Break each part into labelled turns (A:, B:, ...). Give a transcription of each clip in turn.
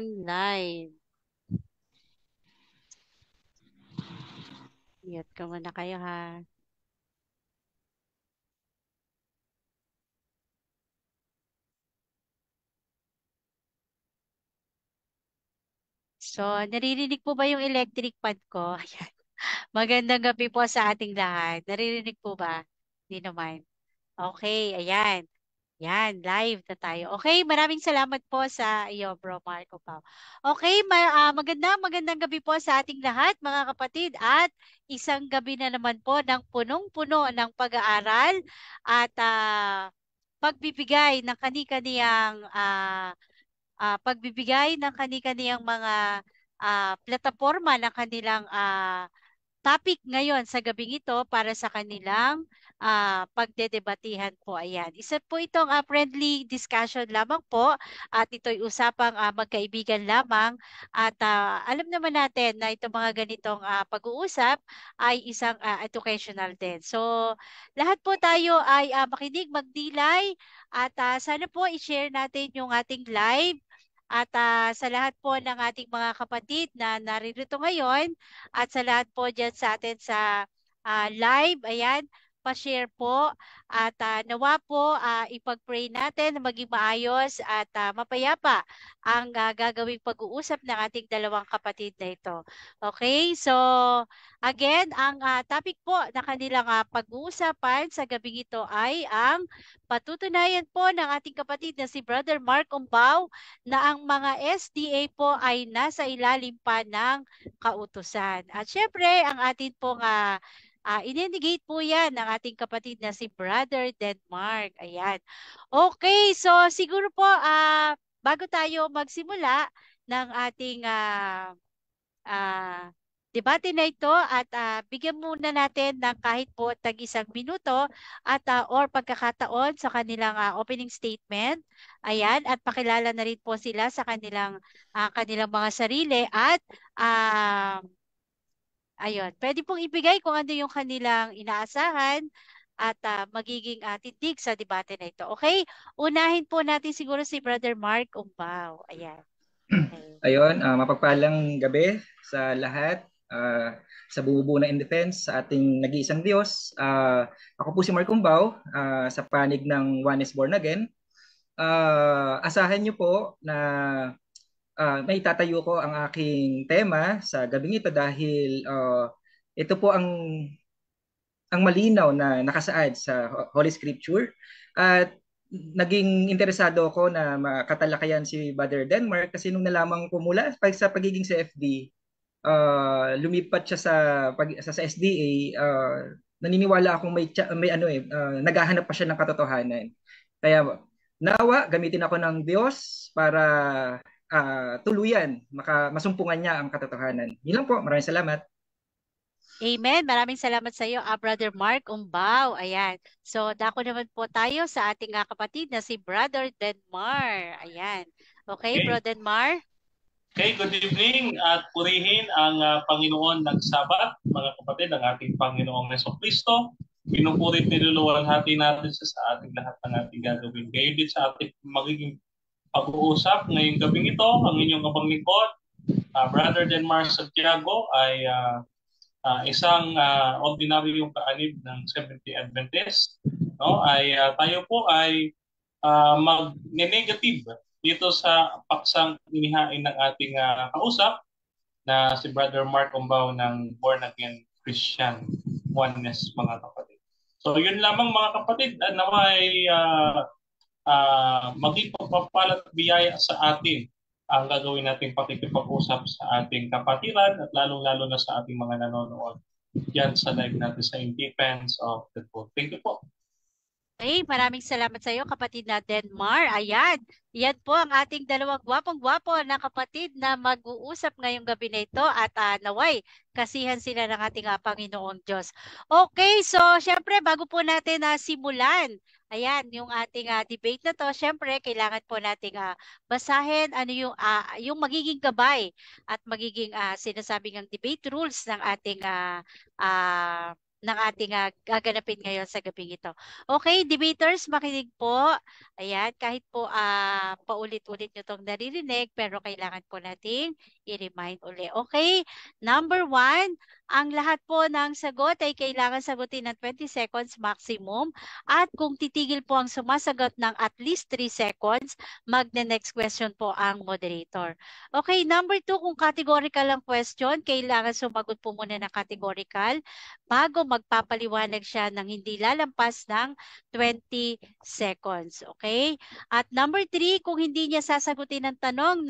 A: Live. Mute ko muna kayo ha. So, naririnig po ba yung electric fan ko? Ayan. Magandang gabi po sa ating lahat. Naririnig po ba? Hindi naman. Okay, ayan. Yan, live na tayo. Okay, maraming salamat po sa iyo, Bro Marco Pao. Okay, magandang gabi po sa ating lahat, mga kapatid. At isang gabi na naman po ng punong-puno ng pag-aaral at pagbibigay ng kani-kaniyang pagbibigay ng kani-kaniyang mga plataporma ng kanilang topic ngayon sa gabing ito para sa kanilang pagdedebatihan po. Ayan. Isa po itong friendly discussion lamang po at ito'y usapang magkaibigan lamang at alam naman natin na itong mga ganitong pag-uusap ay isang educational din. So, lahat po tayo ay makinig, magdilay at sana po i-share natin yung ating live at sa lahat po ng ating mga kapatid na naririto ngayon at sa lahat po dyan sa atin sa live, ayan, pa-share po at nawa po ipag-pray natin na maging maayos at mapayapa ang gagawing pag-uusap ng ating dalawang kapatid na ito. Okay, so again, ang topic po na kanilang pag-uusapan sa gabing ito ay ang patutunayan po ng ating kapatid na si Brother Mark Umbao na ang mga SDA po ay nasa ilalim pa ng kautusan. At syempre, ang atin pong ininigate po yan ng ating kapatid na si Brother Denmark. Ayan. Okay, so siguro po bago tayo magsimula ng ating ah, debate na ito at bigyan muna natin ng kahit po tag-isang minuto at or pagkakataon sa kanilang opening statement. Ayan, at pakilala na rin po sila sa kanilang mga sarili at ah, ayun, pwede pong ibigay kung ano yung kanilang inaasahan at magiging tindig sa debate na ito. Okay? Unahin po natin siguro si Brother Mark Umbao. Ayan. Okay.
B: Ayun, mapagpalang gabi sa lahat, sa bumubuo na in defense sa ating nag-iisang Diyos. Ako po si Mark Cumbao, sa panig ng One is Born Again. Asahan niyo po na may tatayo ko ang aking tema sa gabing ito dahil ito po ang malinaw na nakasaad sa Holy Scripture. At naging interesado ako na makatalakayan si Brother Denmark kasi nung nalaman ko mula sa pagiging CFD, lumipat siya sa SDA. Naniniwala akong may ano naghahanap pa siya ng katotohanan. Kaya nawa gamitin ako ng Diyos para tuluyan masumpungan niya ang katotohanan. Yun lang po. Maraming salamat.
A: Amen. Maraming salamat sa iyo, Brother Mark Umbao. Ayan. So, dako naman po tayo sa ating kapatid na si Brother Denmar. Ayan. Okay,
C: Okay.
A: Brother Denmar?
C: Okay, good evening at purihin ang Panginoon ng Sabat, mga kapatid, ang ating Panginoong Jesucristo. Pinupurit niluluwalhati natin sa ating lahat ng ating gagawin. Ngayon din sa ating magiging pag-uusap ngayong gabing ito, ang inyong kabang lingkod, Brother Denmar Santiago ay isang ordinaryong kaanib ng Seventh-day Adventist. No? Tayo po ay mag-negative dito sa paksang inihain ng ating kausap na si Brother Mark Umbao ng Born Again Christian Oneness, mga kapatid. So yun lamang mga kapatid, naway maging pagpapalat at biyaya sa atin ang gagawin nating pakikipag-usap sa ating kapatiran at lalong-lalo na sa ating mga nanonood yan sa live natin sa In Defense of the Truth. Thank you po.
A: Okay, maraming salamat sa iyo, kapatid na Denmar. Ayan. Yan po ang ating dalawang gwapong-gwapo na kapatid na mag-uusap ngayong gabi na ito at naway, kasihan sila ng ating Panginoong Diyos. Okay, so syempre bago po natin simulan, ayan, yung ating debate na to, syempre kailangan po nating basahin ano yung magiging gabay at magiging sinasabing ang debate rules ng ating ng ating gaganapin ngayon sa gabing ito. Okay, debaters, makinig po. Ayan, kahit po paulit-ulit nyo itong naririnig, pero kailangan po nating i-remind uli. Okay, number 1, ang lahat po ng sagot ay kailangan sagutin ng 20 seconds maximum. At kung titigil po ang sumasagot ng at least 3 seconds, magne-next question po ang moderator. Okay, number 2, kung categorical ang question, kailangan sumagot po muna ng categorical bago magpapaliwanag siya ng hindi lalampas ng 20 seconds. Okay? At number 3, kung hindi niya sasagutin ang tanong,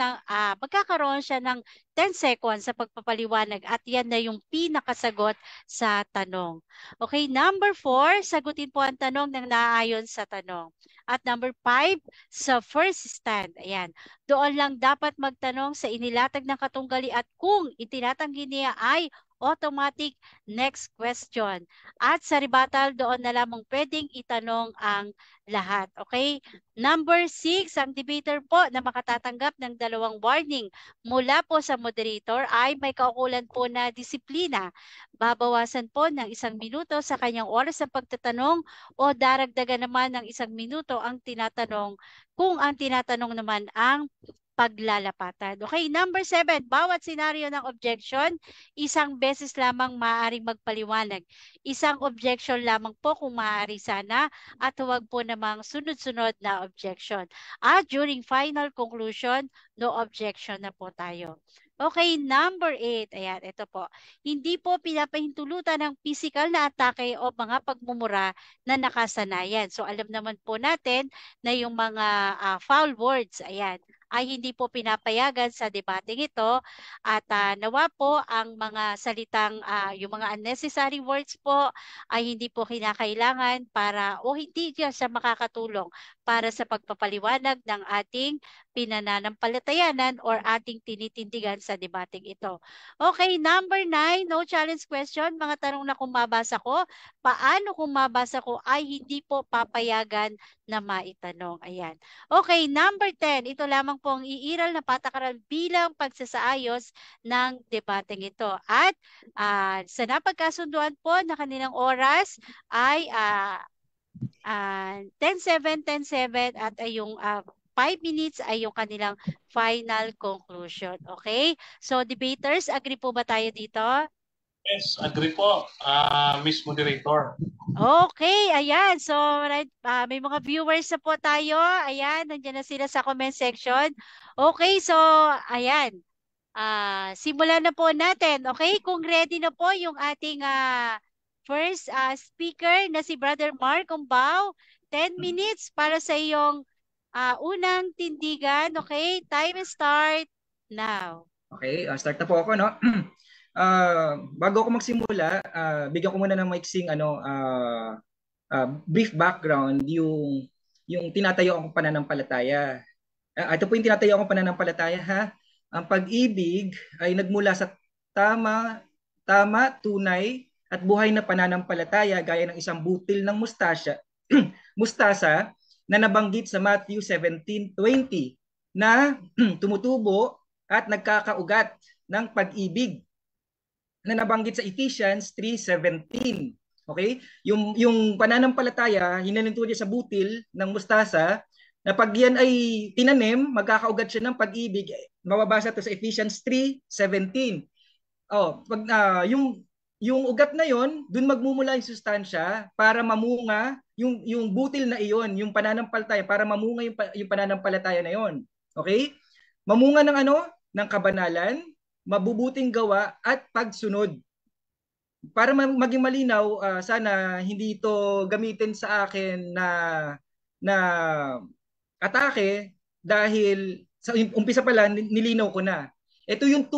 A: magkakaroon siya ng 10 seconds sa pagpapaliwanag at yan na yung pinakasagot sa tanong. Okay, number 4, sagutin po ang tanong ng naaayon sa tanong. At number 5, sa first stand, ayan, doon lang dapat magtanong sa inilatag ng katunggali at kung itinatanggi niya ay automatic next question. At sa rebuttal, doon na lamang pwedeng itanong ang lahat. Okay? Number 6, ang debater po na makatatanggap ng 2 warning mula po sa moderator ay may kaukulan po na disiplina. Babawasan po ng 1 minuto sa kanyang oras ng pagtatanong o daragdagan naman ng 1 minuto ang tinatanong kung ang tinatanong naman ang paglalapatan. Okay, number 7, bawat senaryo ng objection, 1 beses lamang maaaring magpaliwanag. 1 objection lamang po kung maaari sana at huwag po namang sunod-sunod na objection. At during final conclusion, no objection na po tayo. Okay, number 8, ayan, ito po. Hindi po pinapahintulutan ng physical na atake o mga pagmumura na nakasanayan. So alam naman po natin na yung mga foul words, ayan, ay hindi po pinapayagan sa debating ito at nawa po ang mga salitang, yung mga unnecessary words po ay hindi po kinakailangan para o hindi siya makakatulong para sa pagpapaliwanag ng ating pinananampalatayanan or ating tinitindigan sa debating ito. Okay, number 9, no challenge question. Mga tanong na kung mabasa ko, paano kung mabasa ko ay hindi po papayagan na maitanong. Ayan. Okay, number 10, ito lamang po ang iiral na patakaran bilang pagsasaayos ng debateng ito. At sa napagkasunduan po na kanilang oras ay 10-7, 10-7 at yung 5 minutes ay yung kanilang final conclusion. Okay? So debaters, agree po ba tayo dito?
C: Yes, agree po, Miss Moderator.
A: Okay, ayan. So, may mga viewers na po tayo. Ayan, nandiyan na sila sa comment section. Okay, so, ayan. Simulan na po natin. Okay, kung ready na po yung ating first speaker na si Brother Mark Umbao, 10 minutes para sa iyong unang tindigan. Okay, time start now.
B: Okay, start na po ako, no? Bago ako magsimula, bigyan ko muna ng maiksing brief background yung tinatayo akong pananampalataya. Ito po yung tinatayo akong pananampalataya, ha. Ang pag-ibig ay nagmula sa tama, tunay at buhay na pananampalataya gaya ng isang butil ng mustasa na nabanggit sa Matthew 17:20 na tumutubo at nagkakaugat ng pag-ibig na nabanggit sa Ephesians 3:17. Okay? Yung pananampalataya, hinalinto niya sa butil ng mustasa na pag yan ay tinanim, magkakaugat siya ng pag-ibig. Mababasa to sa Ephesians 3:17. Oh, pag yung ugat na yon, doon magmumula yung sustansya para mamunga yung butil na iyon, yung pananampalataya para mamunga yung pananampalataya na yon. Okay? Mamunga ng ng kabanalan, mabubuting gawa at pagsunod. Para maging malinaw, sana hindi ito gamitin sa akin na atake dahil sa umpisa pa lang nilinaw ko na. Ito yung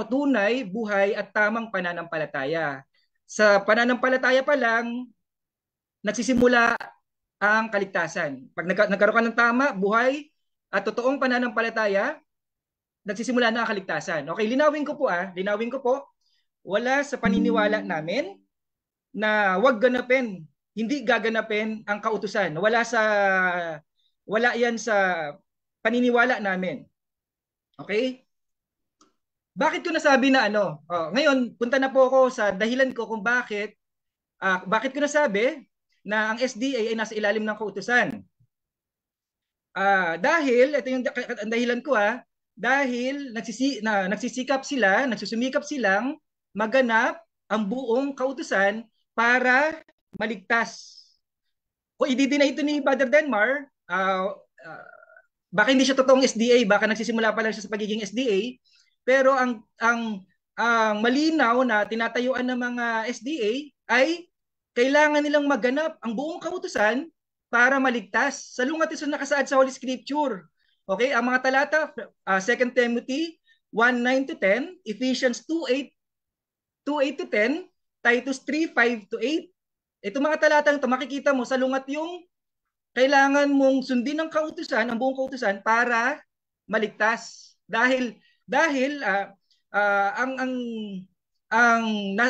B: tunay, buhay at tamang pananampalataya. Sa pananampalataya pa lang nagsisimula ang kaligtasan. Pag nagkaroon ka ng tama, buhay at totoong pananampalataya, nagsisimula na ang kaligtasan. Okay, linawin ko po, wala sa paniniwala namin na wag ganapin, hindi gaganapin ang kautusan. Wala yan sa paniniwala namin. Okay? Bakit ko nasabi na ngayon, punta na po ako sa dahilan ko kung bakit Bakit ko nasabi na ang SDA ay nasa ilalim ng kautusan? Dahil, ito yung dahilan ko dahil nagsisikap sila, nagsusumikap silang maganap ang buong kautusan para maligtas. Kung i-deny ito ni Brother Denmar, baka hindi siya totoong SDA, baka nagsisimula pa lang siya sa pagiging SDA, pero ang malinaw na tinatayuan ng mga SDA ay kailangan nilang maganap ang buong kautusan para maligtas. Salungat ito nakasaad sa Holy Scripture. Okay, ang mga talata, 2 Timothy 1:9 to 10, Ephesians 2:8 to 10, Titus 3:5 to 8. Ito mga talatang ito, makikita mo, salungat yung kailangan mong sundin ang kautusan, ang buong kautusan para maligtas. Dahil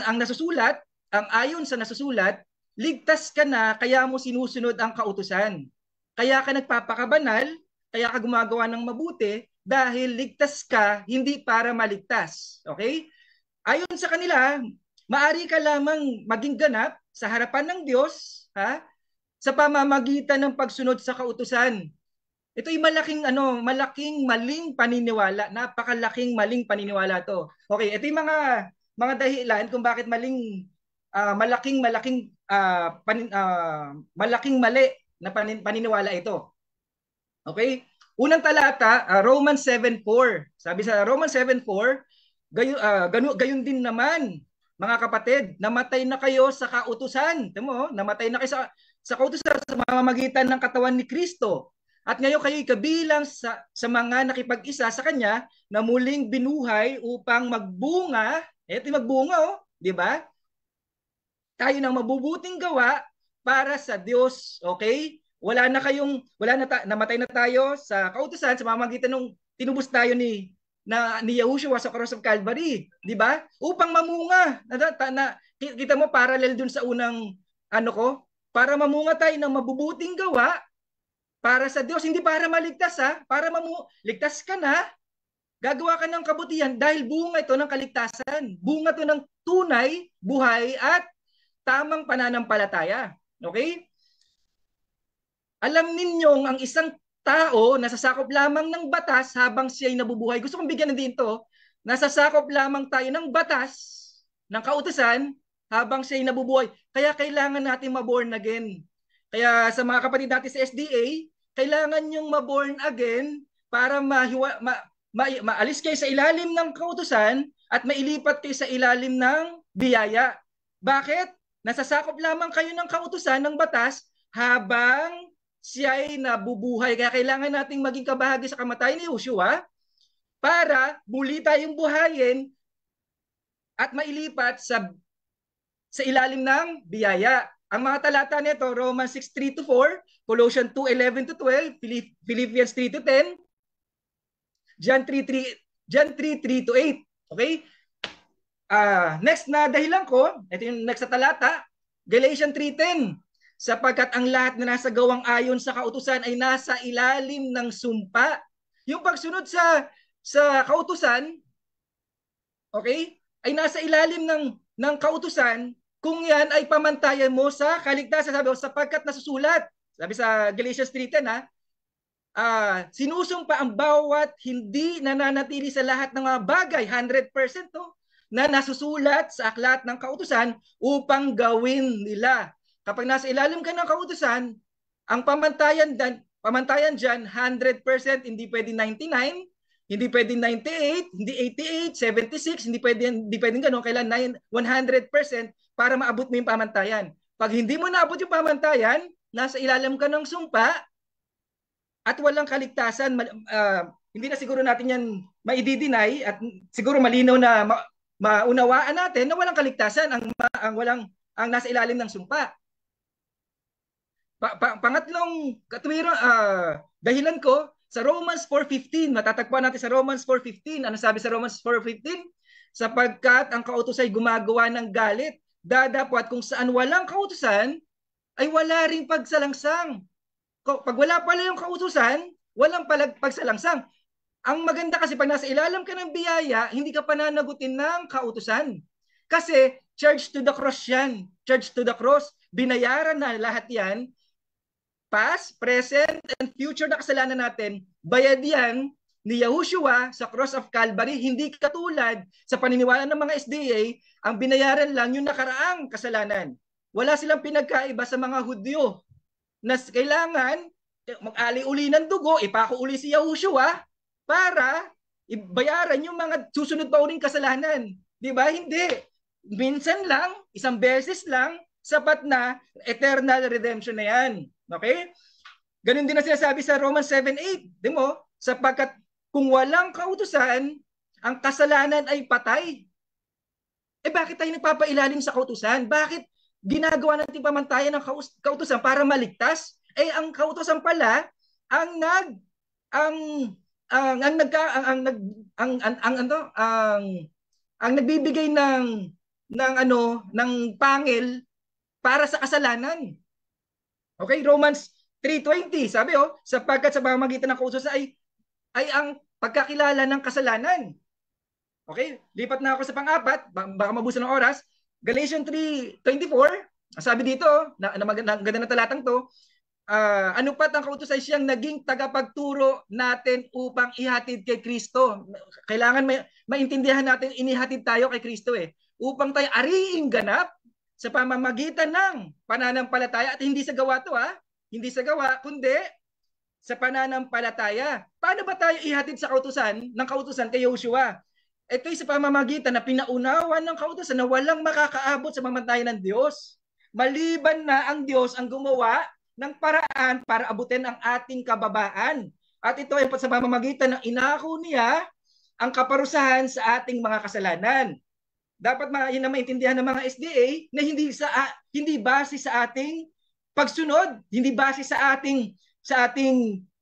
B: ang nasusulat, ang ayon sa nasusulat, ligtas ka na kaya mo sinusunod ang kautusan. Kaya ka nagpapakabanal, kaya ka gumagawa ng mabuti dahil ligtas ka hindi para maligtas. Okay? Ayon sa kanila, maari ka lamang maging ganap sa harapan ng Diyos, sa pamamagitan ng pagsunod sa kautusan. Ito ay malaking maling paniniwala. Napakalaking maling paniniwala to. Okay, ito yung mga dahilan kung bakit malaking mali na paniniwala ito. Okay? Unang talata, Romans 7:4. Sabi sa Romans 7:4, gayon din naman, mga kapatid, namatay na kayo sa kautusan. Tamo, namatay na kayo sa kautusan sa mamamagitan ng katawan ni Kristo. At ngayon kayo'y kabilang sa mga nakipag-isa sa Kanya na muling binuhay upang magbunga. Ito yung magbunga, di ba? Tayo ng mabubuting gawa para sa Diyos. Okay? Namatay na tayo sa kautusan sa mamamagitan ng tinubos tayo ni Yahushua sa Cross of Calvary, di ba? Upang mamunga. Kita mo parallel dun sa unang para mamunga tayo ng mabubuting gawa para sa Diyos, hindi para maligtas para ligtas ka na, gagawa ka ng kabutihan dahil bunga ito ng kaligtasan. Bunga ito ng tunay, buhay at tamang pananampalataya. Okay? Alam ninyong ang isang tao nasasakop lamang ng batas habang siya'y nabubuhay. Gusto kong bigyan din to. Nasasakop lamang tayo ng batas, ng kautusan, habang siya'y nabubuhay. Kaya kailangan natin maborn again. Kaya sa mga kapatid natin sa SDA, kailangan yung maborn again para maalis kayo sa ilalim ng kautusan at mailipat kayo sa ilalim ng biyaya. Bakit? Nasasakop lamang kayo ng kautusan ng batas habang siya'y nabubuhay. Kaya kailangan nating maging kabahagi sa kamatayan ni Joshua para muli tayong buhayin at mailipat sa ilalim ng biyaya. Ang mga talata nito, Romans 6:3-4, Colossians 2:11-12, Philippians 3:10, John 3:3-8. Okay? Next na dahilan ko, ito yung next na talata, Galatians 3:10. Sapagkat ang lahat na nasa gawang ayon sa kautusan ay nasa ilalim ng sumpa. Yung pagsunod sa kautusan, okay, ay nasa ilalim ng kautusan kung yan ay pamantayan mo sa kaligtasan. Sabi ko, sapagkat nasusulat. Sabi sa Galatians 3:10, sinusumpa ang bawat hindi nananatili sa lahat ng mga bagay, 100% na nasusulat sa aklat ng kautusan upang gawin nila. Kapag nasa ilalim ka ng kautusan, ang pamantayan dyan, 100%, hindi pwede 99, hindi pwede 98, hindi 88, 76, hindi pwede gano'n, kailangan 100% para maabot mo yung pamantayan. Pag hindi mo naabot yung pamantayan, nasa ilalim ka ng sumpa at walang kaligtasan, hindi na siguro natin yan maidideny at siguro malinaw na maunawaan natin na walang kaligtasan ang nasa ilalim ng sumpa. Pangatlong katwirang dahilan ko sa Romans 4:15, matatagpuan natin sa Romans 4:15. Ano sabi sa Romans 4:15? Sapagkat ang kautusan ay gumagawa ng galit, dadapot kung saan walang kautusan ay wala ring pagsalangsang. Pag wala pala yung kautusan, walang pagsalangsang. Ang maganda kasi pag nasa ilalim ka ng biyaya, hindi ka pananagutin ng kautusan. Kasi charge to the cross yan. Charge to the cross. Binayaran na lahat yan. Past, present, and future na kasalanan natin. Bayad yan ni Yahushua sa cross of Calvary. Hindi katulad sa paniniwala ng mga SDA, ang binayaran lang yung nakaraang kasalanan. Wala silang pinagkaiba sa mga Hudyo na kailangan mag-ali-uli ng dugo, ipako-uli si Yahushua para ibayaran yung mga susunod pa uling kasalanan. Di ba? Hindi. Minsan lang, isang beses lang, sapat na eternal redemption na yan. Okay? Ganun din na sinasabi sa Romans 7:8. Di mo? Sapagkat kung walang kautusan, ang kasalanan ay patay. Bakit tayo nagpapailalim sa kautusan? Bakit ginagawa natin pamantayan ng kautusan para maligtas? Ang kautusan pala ang nag ang ang ang nagka ang nagbibigay ng pangil para sa kasalanan. Okay, Romans 3:20 sabi sapagkat sa pamamagitan ng kautusan ay ang pagkakilala ng kasalanan. Okay, lipat na ako sa pang-apat, baka mabusan ng oras. Galatians 3:24, sabi dito, ganda na talatang to, ano pat ang kautusan siyang naging tagapagturo natin upang ihatid kay Kristo. Kailangan maintindihan natin inihatid tayo kay Kristo upang tayo ariing ganap sa pamamagitan ng pananampalataya at hindi sa gawa to hindi sa gawa kundi sa pananampalataya. Paano ba tayo ihatid sa kautusan ng kautusan kay Yoshua? Ito'y sa pamamagitan na pinaunawan ng kautusan na walang makakaabot sa pamantayan ng Diyos. Maliban na ang Diyos ang gumawa ng paraan para abutin ang ating kababaan. At ito ay sa pamamagitan ng inako niya ang kaparusahan sa ating mga kasalanan. Dapat yun na maintindihan ng mga SDA na hindi base sa ating pagsunod, hindi base sa ating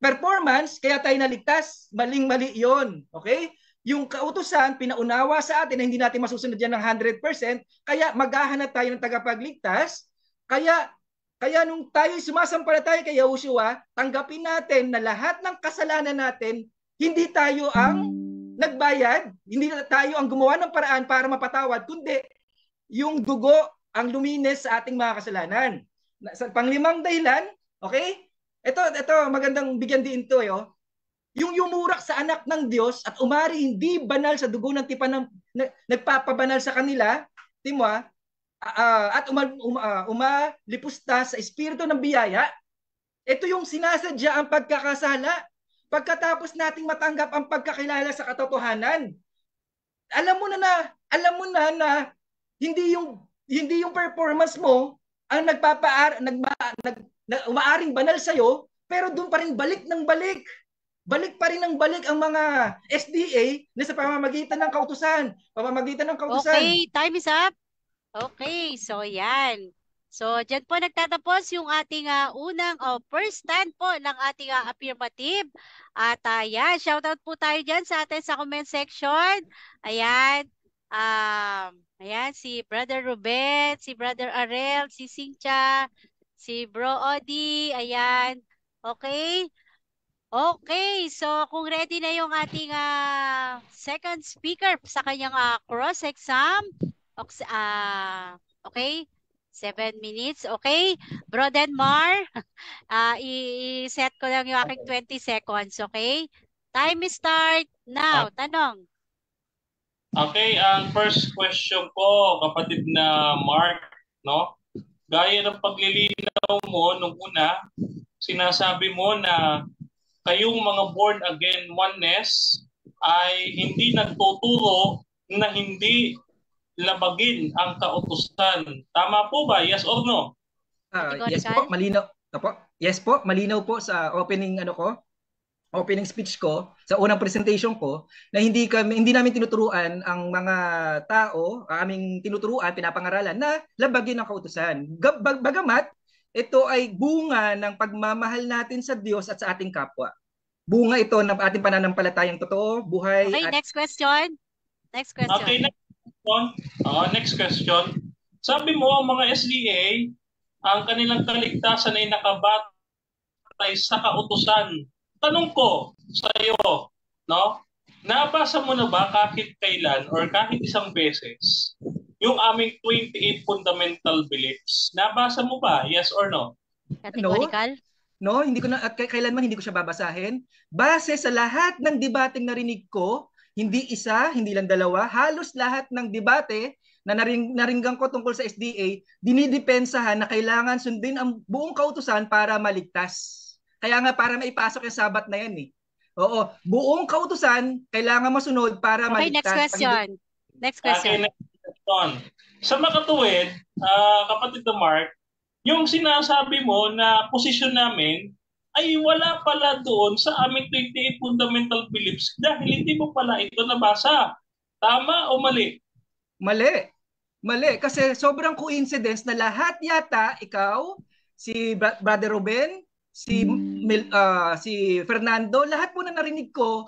B: performance, kaya tayo naligtas. Maling-mali yon. Okay? Yung kautusan, pinaunawa sa atin na hindi natin masusunod yan ng 100%, kaya maghahanap tayo ng tagapagligtas. Kaya nung tayo sumasampalataya kay Yahushua, tanggapin natin na lahat ng kasalanan natin, hindi tayo ang nagbayad, hindi tayo ang gumawa ng paraan para mapatawad, kundi yung dugo ang luminis sa ating mga kasalanan. Sa panglimang dahilan, okay? Ito magandang bigyan din ito yung yumurak sa anak ng Diyos at umari hindi banal sa dugo ng tipan ng nagpapabanal sa kanila, timo at umalipusta sa espiritu ng biyaya. Ito yung sinasadya ang pagkakasala pagkatapos nating matanggap ang pagkakilala sa katotohanan. Alam mo na hindi yung performance mo ang umaaring banal sa'yo, pero doon pa rin balik ng balik. Balik pa rin ng balik ang mga SDA na sa pamamagitan ng kautusan.
A: Okay, time is up. Okay, so yan. So, dyan po nagtatapos yung ating first stand po ng ating affirmative. At yan, shoutout po tayo dyan sa atin sa comment section. Ayan, ayan, si Brother Ruben, si Brother Arel, si Cynthia, si Bro Odi, ayan. Okay. Okay, so kung ready na yung ating second speaker sa kanyang cross-exam, okay, 7 minutes, okay? Bro Denmar, i-set ko lang yung aking 20 seconds, okay? Time start now. Tanong.
C: Okay, ang first question ko, kapatid na Mark, no? Gaya ng paglilinaw mo nung una, sinasabi mo na kayong mga born again oneness ay hindi nagtuturo na hindi labagin ang kautusan. Tama po ba? Yes or no?
B: Yes po, malinaw. Yes po, malinaw po sa opening speech ko, sa unang presentation ko, na hindi namin tinuturuan ang mga tao, aming tinuturuan, pinapangaralan na labagin ang kautusan. Bagamat ito ay bunga ng pagmamahal natin sa Diyos at sa ating kapwa. Bunga ito ng ating pananampalatayang totoo, buhay.
A: Okay, next question.
C: Okay, next question. Sabi mo, ang mga SDA, ang kanilang kaligtasan ay nakabatay sa kautusan. Tanong ko sa iyo, no? Nabasa mo na ba kahit kailan or kahit isang beses yung aming 28 fundamental beliefs. Nabasa mo ba? Yes or no?
B: No?
A: Categorical?
B: No, hindi ko na at kailanman hindi ko siya babasahin. Base sa lahat ng debating narinig ko, hindi isa, hindi lang dalawa, halos lahat ng debate na naringgan ko tungkol sa SDA, dinidepensahan na kailangan sundin ang buong kautusan para maligtas. Kaya nga para maipasok yung sabat na yan eh. Oo, buong kautusan kailangan masunod para
A: Okay, next
B: maligtas.
A: question. Next question.
C: Okay, next question. Sa makatuwid, kapatid na Mark, yung sinasabi mo na posisyon namin ay wala pala doon sa aming 28 fundamental beliefs dahil hindi mo pala ito nabasa. Tama o mali?
B: Mali. Mali. Kasi sobrang coincidence na lahat yata, ikaw, si Brother Ruben, si Fernando, lahat po na narinig ko,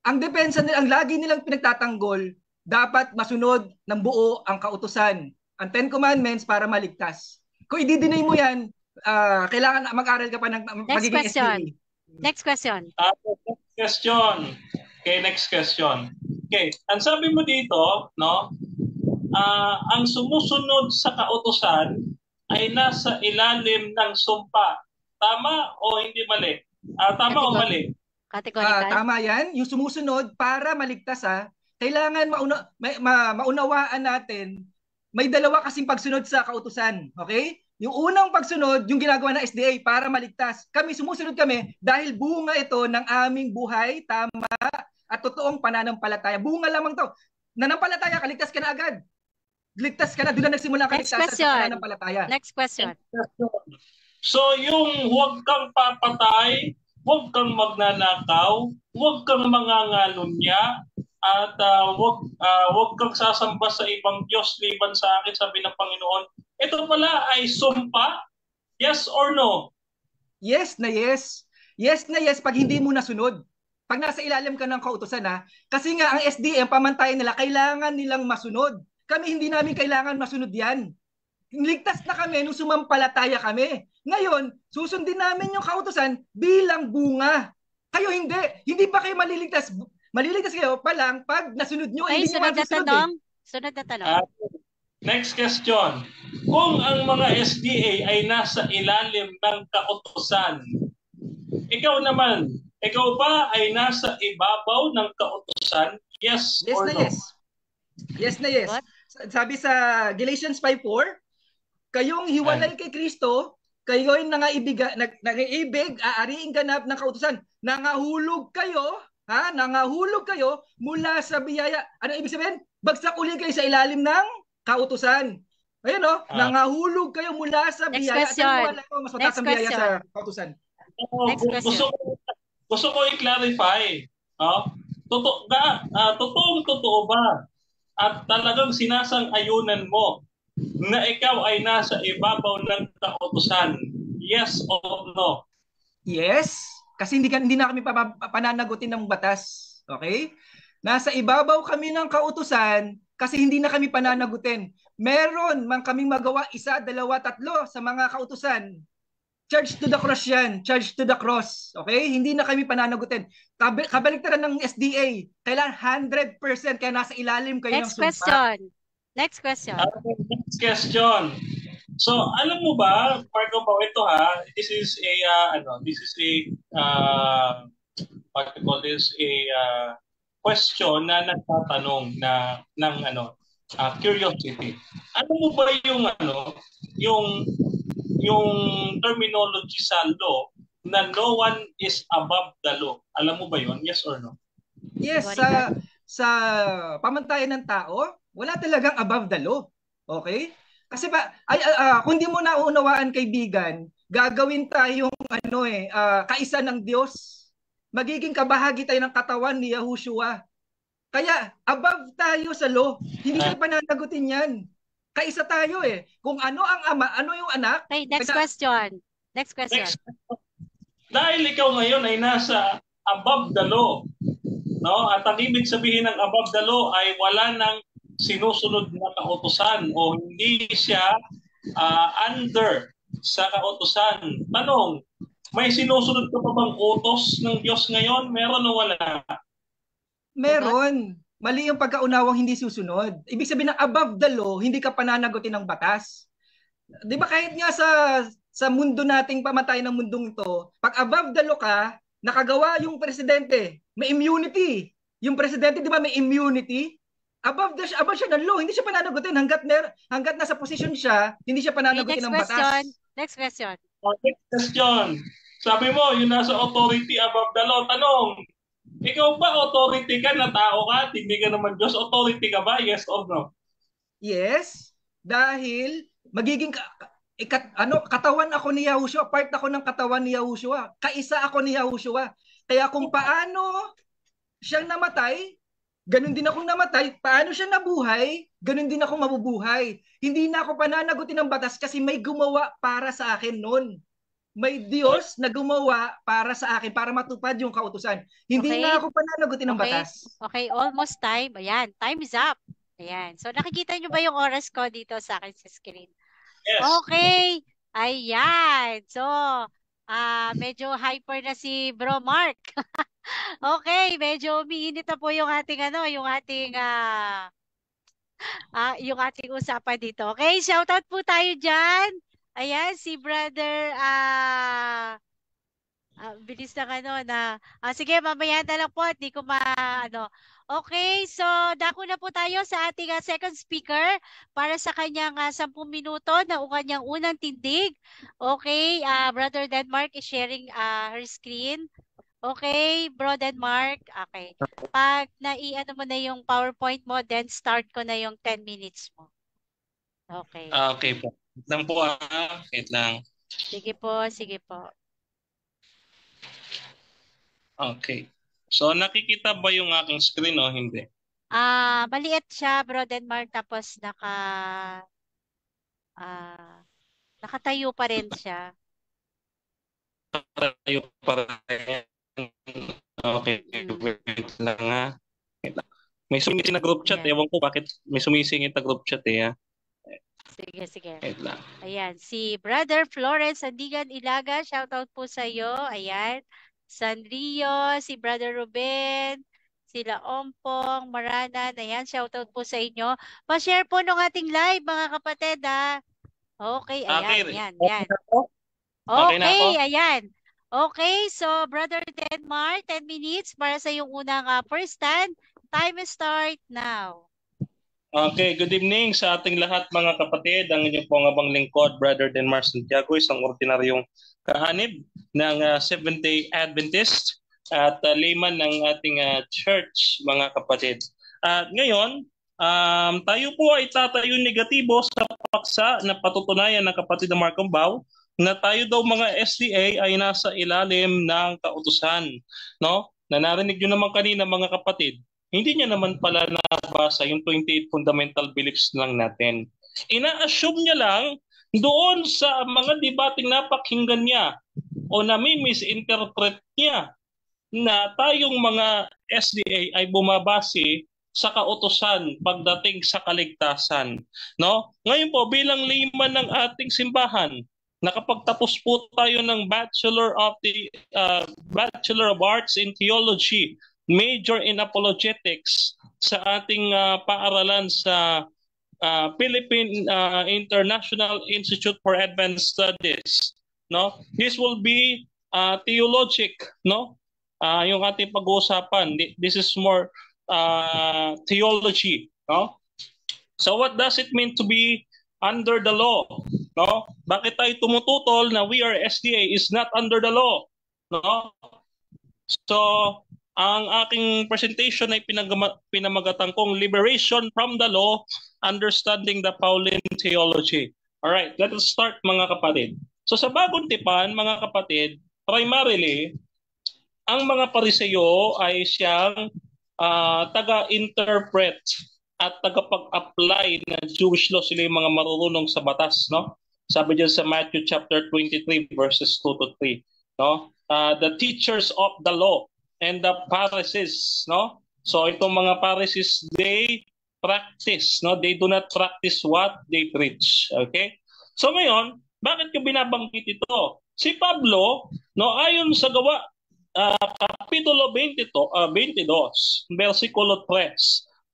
B: ang depensa nila, ang lagi nilang pinagtatanggol, dapat masunod ng buo ang kautusan, ang Ten Commandments para maligtas. Kung i-deny mo yan, kailangan mag-aral ka pa ng
A: Next
B: magiging
A: question.
B: SDA.
A: Next question.
C: Next question. Okay, next question. Okay, ang sabi mo dito, no, ang sumusunod sa kautusan ay nasa ilalim ng sumpa. Tama o hindi mali? Tama o mali?
A: Categorical?
B: Tama yan. Yung sumusunod para maligtas kailangan maunawaan natin may dalawa kasing pagsunod sa kautusan. Okay? Yung unang pagsunod, yung ginagawa ng SDA para maligtas. Sumusunod kami dahil bunga ito ng aming buhay, tama, at totoong pananampalataya. Bunga lamang to. Nanampalataya, kaligtas ka na agad. Ligtas ka na, doon na nagsimula ang kaligtasan sa pananampalataya.
A: Next question.
C: So yung huwag kang papatay, huwag kang magnanakaw, huwag kang mangangalunya, at huwag kang sasamba sa ibang Diyos liban sa akin, sabi ng Panginoon. Ito pala ay sumpa? Yes or no?
B: Yes na yes. Yes na yes pag hindi mo nasunod. Pag nasa ilalim ka ng kautusan kasi nga ang SDA, ang pamantayan nila, kailangan nilang masunod. Kami hindi namin kailangan masunod yan. Ligtas na kami nung sumampalataya kami. Ngayon, susundin namin yung kautusan bilang bunga. Kayo hindi. Hindi ba kayo maliligtas? Maliligtas kayo pa lang pag nasunod nyo.
A: Okay, sunod na tanong. Sunod na tanong.
C: Next question. Kung ang mga SDA ay nasa ilalim ng kautusan, ikaw naman, ikaw ba ay nasa ibabaw ng kautusan? Yes or no?
B: Yes. Yes na yes. What? Sabi sa Galatians 5:4, kayong hiwalay kay Kristo, kayo'y nangaibig, aariing ganap ng kautusan. Nangahulog kayo mula sa biyaya. Ano ibig sabihin? Bagsak uli kayo sa ilalim ng kautusan. Ayun nangahulog kayo mula sa biyaya.
A: Next question.
B: At mas mataas ang biyaya sa kautusan.
C: Gusto ko i-clarify. Totoo ba? At talagang sinasang-ayunan mo na ikaw ay nasa ibabaw ng kautusan? Yes or no?
B: Yes. Kasi hindi na kami pananagutin ng batas. Okay? Nasa ibabaw kami ng kautusan kasi hindi na kami pananagutin. Meron man kaming magawa 1, 2, 3 sa mga kautusan. Charge to the cross yan. Charge to the cross. Okay? Hindi na kami pananagutin. Kabaliktaran ng SDA. Kailangan 100% kaya nasa ilalim kayo ng sumpa.
A: Next question.
C: Next question. So, alam mo ba, Marco, ito this is a what you call this, a question na nagtatanong ng curiosity. Alam mo ba yung terminology sa law na no one is above the law? Alam mo ba yun? Yes or no?
B: Yes, sa pamantayan ng tao, wala talagang above the law. Okay? Kasi kung di mo naunawaan, kaibigan, gagawin tayong kaisa ng Diyos. Magiging kabahagi tayo ng katawan ni Yahushua. Kaya above tayo sa law. Hindi tayo pananagutin yan. Kaisa tayo Kung ano ang ama, ano yung anak.
A: Okay, next question.
C: Dahil ikaw ngayon ay nasa above the law, no? At ang ibig sabihin ng above the law ay wala nang sinusunod na kautusan o hindi siya under sa kautusan. Tanong, may sinusunod ka pa bang utos ng Diyos ngayon? Meron o wala?
B: Meron. Mali yung pagkaunawang hindi susunod. Ibig sabihin na above the law, hindi ka pananagutin ng batas. 'Di ba kahit nga sa mundo nating pamatay ng mundong ito, pag above the law ka, nakagawa yung presidente, may immunity. Yung presidente 'di ba may immunity? Above siya ng law, hindi siya pananagutin hangga't nasa posisyon siya, hindi siya
A: Okay,
B: pananagutin
A: next
B: ng
A: question.
B: batas.
A: Next question.
C: Next question. Sabi mo, yung nasa authority above the law. Tanong, ikaw ba authority ka na tao ka? Hindi ka naman Diyos. Authority ka ba? Yes or no?
B: Yes, dahil magiging katawan ako ni Yahushua, part ako ng katawan ni Yahushua, kaisa ako ni Yahushua. Kaya kung paano siyang namatay, ganun din ako namatay. Paano siya nabuhay, ganun din ako mabubuhay. Hindi na ako pananagutin ng batas kasi may gumawa para sa akin noon. May Diyos na gumawa para sa akin, para matupad yung kautusan. Hindi
A: Okay.
B: na ako pananagutin ng
A: Okay.
B: batas.
A: Okay, almost time. Ayan, time is up. Ayan. So nakikita nyo ba yung oras ko dito sa akin sa screen?
C: Yes.
A: Okay. Ayan. So, medyo hyper na si Bro Mark. Okay, medyo umiinit na po yung ating yung ating usapan dito. Okay, shoutout po tayo diyan. Ayan, si brother bilis ng sige, mamaya na lang po, di ko Okay, so dako na po tayo sa ating second speaker para sa kanyang 10 minuto na kanyang unang tindig. Okay, Brother Denmark is sharing her screen. Okay, Bro Denmark. Okay. Pag nai-ano mo na yung PowerPoint mo, then start ko na yung 10 minutes mo. Okay.
C: Okay po. Wait lang po. Wait lang.
A: Sige po, sige po.
C: Okay. So nakikita ba yung aking screen o hindi?
A: Maliit siya, Bro Denmark, tapos nakatayo pa rin siya.
C: Tayo para. Okay. Wait lang ha. Wait lang. May sumisingit na group chat.
A: Ayan.
C: Ewan ko bakit may sumisingit na group chat ha.
A: Sige, sige.
C: Wait lang.
A: Ayan, si Brother Florence Sandigan Ilaga, shoutout po sa iyo. Ayan. Sanrio, si Brother Ruben, sila Ompong, Maranan, ayan, shoutout po sa inyo. Pa-share po nung ating live, mga kapatid, ha. Okay, ayan,
C: Okay.
A: yan, yan.
C: Okay na ako?
A: Okay, ayan. Okay, so Brother Denmark, 10 minutes para sa yung unang first stand. Time start now.
C: Okay, good evening sa ating lahat mga kapatid. Ang inyong pong abang lingkod, Brother Denmar Santiago, isang ordinaryong kahanib ng Seventh-day Adventist at layman ng ating church, mga kapatid. At ngayon, tayo po ay tatayo negatibo sa paksa na patutunayan ng kapatid na Mark Umbao na tayo daw mga SDA ay nasa ilalim ng kautusan. No? Na narinig nyo naman kanina mga kapatid, hindi niya naman pala nabasa yung 28 fundamental beliefs lang natin. Ina-assume niya lang doon sa mga debating napakinggan niya o nami-misinterpret niya na tayong mga SDA ay bumabase sa kautusan pagdating sa kaligtasan. No? Ngayon po, bilang layman ng ating simbahan, nakapagtapos po tayo ng Bachelor of Arts in Theology, Major in Apologetics sa ating paaralan sa Philippine International Institute for Advanced Studies. No? This will be theologic, no? Yung ating pag-uusapan. This is more theology, no? So what does it mean to be under the law? No? Bakit tayo tumututol na we are SDA is not under the law? No? So, ang aking presentation ay pinamagatan kong Liberation from the Law, Understanding the Pauline Theology. Alright, let us start mga kapatid. So sa bagong tipan, mga kapatid, primarily, ang mga Pariseyo ay siyang taga-interpret at tagapag-apply ng Jewish law. Sila yung mga marurunong sa batas, no? Sabi diyan sa Matthew chapter 23 verses 2 to 3, no? The teachers of the law and the Pharisees, no? So itong mga Pharisees, they practice, no? They do not practice what they preach. Okay? So ngayon, bakit ko binabanggit ito? Si Pablo, no, ayon sa Gawa Kapitulo 22, versikulo 3,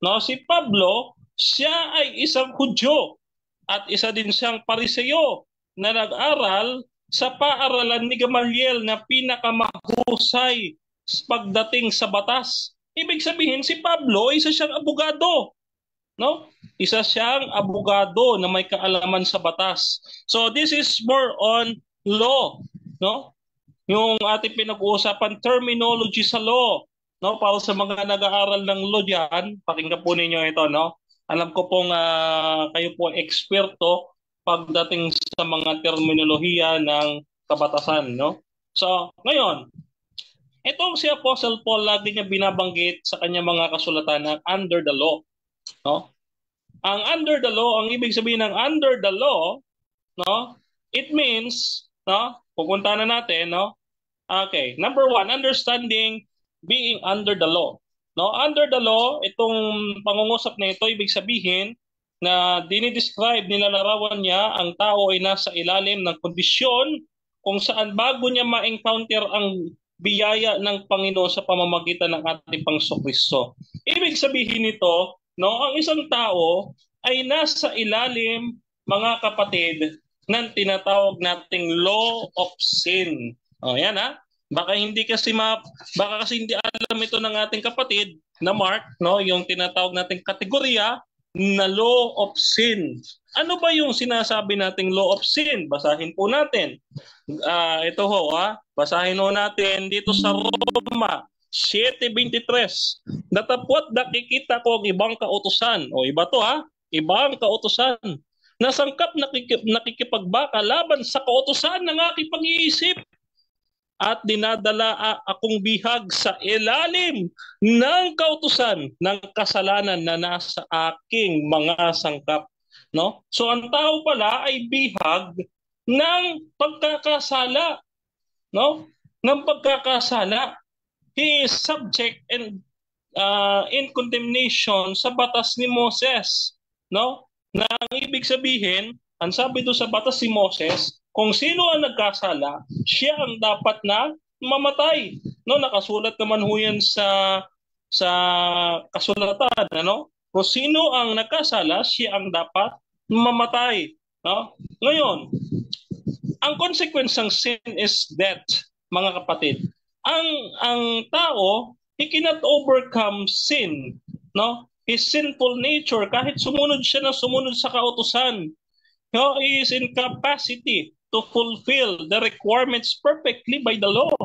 C: No, si Pablo, siya ay isang Hudyo at isa din siyang Pariseo na nag-aral sa paaralan ni Gamaliel na pinakamahusay pagdating sa batas. Ibig sabihin si Pablo isa siyang abogado, no? Isa siyang abogado na may kaalaman sa batas. So this is more on law, no? Yung ating pinag-uusapan terminology sa law, no? Para sa mga nag-aaral ng law diyan, pakinggan po ninyo ito, no? Alam ko pong kayo po eksperto pagdating sa mga terminolohiya ng kabatasan, no? So, ngayon, itong si Apostle Paul lagi niya binabanggit sa kanyang mga kasulatan na under the law, no? Ang under the law, ang ibig sabihin ng under the law, no? It means, no? Pupunta na natin, no? Okay, number one, understanding being under the law. No, under the law, itong pangungusap na ito, ibig sabihin na dinidescribe, nilalarawan niya ang tao ay nasa ilalim ng kondisyon kung saan bago niya ma-encounter ang biyaya ng Panginoon sa pamamagitan ng ating Panginoon. Ibig sabihin nito, no, ang isang tao ay nasa ilalim, mga kapatid, ng tinatawag nating law of sin. Oh, yan ha. Baka kasi hindi alam ito ng ating kapatid na Mark, no, yung tinatawag nating kategorya na law of sin. Ano ba yung sinasabi nating law of sin? Basahin po natin. Ito ho, basahin ho natin dito sa Roma 7:23. Datapwat nakikita ko ang ibang kautusan. O iba to ibang kautusan. Nasangkap nakikipagbaka laban sa kautusan ng aking pag-iisip at dinadala akong bihag sa ilalim ng kautusan ng kasalanan na nasa aking mga sangkap. No? So ang tao pala ay bihag ng pagkakasala. No? Ng pagkakasala. He is subject and in condemnation sa batas ni Moses. No? Na ang ibig sabihin, ang sabi doon sa batas ni Moses, kung sino ang nagkasala, siya ang dapat na mamatay. No, nakasulat naman ho yan sa kasulatan, ano? Kung sino ang nagkasala, siya ang dapat mamatay, no? Ngayon, ang consequence ng sin is death, mga kapatid. Ang tao, he cannot overcome sin, no? His sinful nature, kahit sumunod siya na sumunod sa kautusan, he is in capacity to fulfill the requirements perfectly by the law.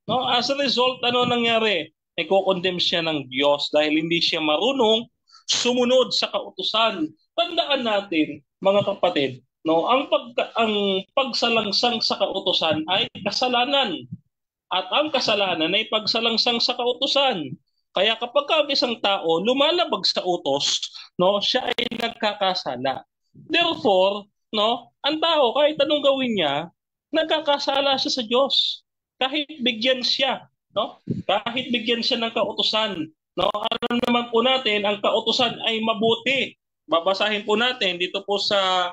C: No? As a result, ano nangyari? Iko-condemn siya ng Diyos dahil hindi siya marunong sumunod sa kautusan. Tandaan natin, mga kapatid, no, ang pagsalangsang sa kautusan ay kasalanan. At ang kasalanan ay pagsalangsang sa kautusan. Kaya kapag ang isang tao lumalabag sa utos, no, siya ay nagkakasala. Therefore, no, ang tao kahit anong gawin niya, nagkakasala siya sa Diyos. Kahit bigyan siya, no? Kahit bigyan siya ng kautusan, no? Alam naman po natin ang kautusan ay mabuti. Babasahin po natin dito po sa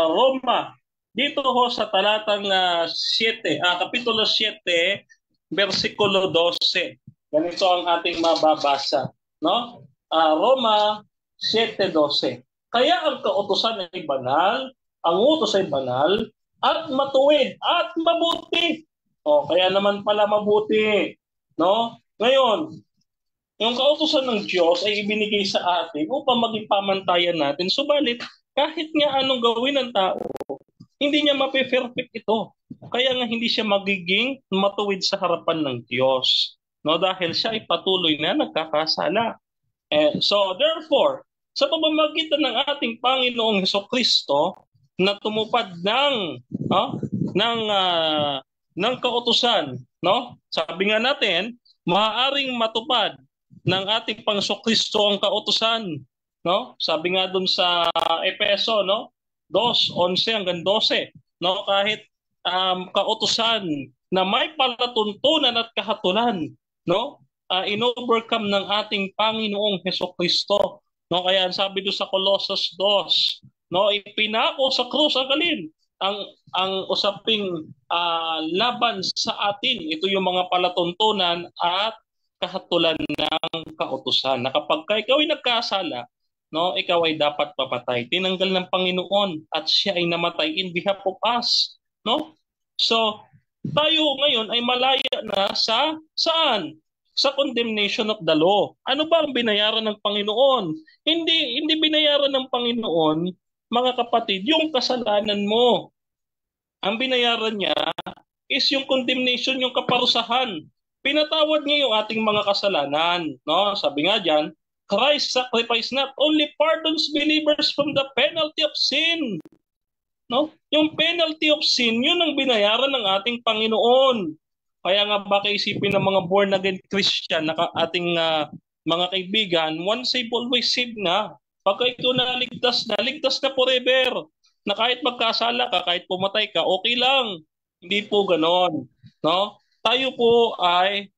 C: Roma. Dito ho sa talatang 7, kapitulo 7, versikulo 12. Ganito ang ating mababasa, no? Roma 7:12. Kaya ang kautusan ay banal, ang utos ay banal, at matuwid, at mabuti. O, kaya naman pala mabuti. No? Ngayon, yung kautusan ng Diyos ay ibinigay sa atin upang maging pamantayan natin. Subalit, kahit nga anong gawin ng tao, hindi niya mape-perfect ito. Kaya nga hindi siya magiging matuwid sa harapan ng Diyos. No? Dahil siya ay patuloy na nagkakasala. So, therefore, sa pamamagitan ng ating Panginoong Hesukristo na tumupad ng kautusan, no? Sabi nga natin, maaaring matupad ng ating Panginoong ang kautusan, no? Sabi nga dun sa Efeso, no? 2:11 hanggang 12, no? Kahit kautusan na may palatuntunan at kahatulan, no? In-overcome ng ating Panginoong Hesukristo. No, kaya sabi do sa Colossus 2, no, ipinako sa krus ang alin ang usaping laban sa atin. Ito yung mga palatuntunan at kahatulan ng kautusan na kapag ikaw ay nagkasala, no, ikaw ay dapat papatay. Tinanggal ng Panginoon at siya ay namatay in behalf of us, no? So, tayo ngayon ay malaya na sa saan? Sa condemnation of the law. Ano ba ang binayaran ng Panginoon? Hindi binayaran ng Panginoon, mga kapatid, yung kasalanan mo. Ang binayaran niya is yung condemnation, yung kaparusahan. Pinatawad niya yung ating mga kasalanan, no? Sabi nga diyan, Christ sacrifice not only pardons believers from the penalty of sin, no? Yung penalty of sin, yun ang binayaran ng ating Panginoon. Kaya nga baka isipin ng mga born again Christian na ating mga kaibigan, once saved, always saved na. Pagka ito ligtas na forever. Na kahit magkasala ka, kahit pumatay ka, okay lang. Hindi po ganon, no? Tayo po ay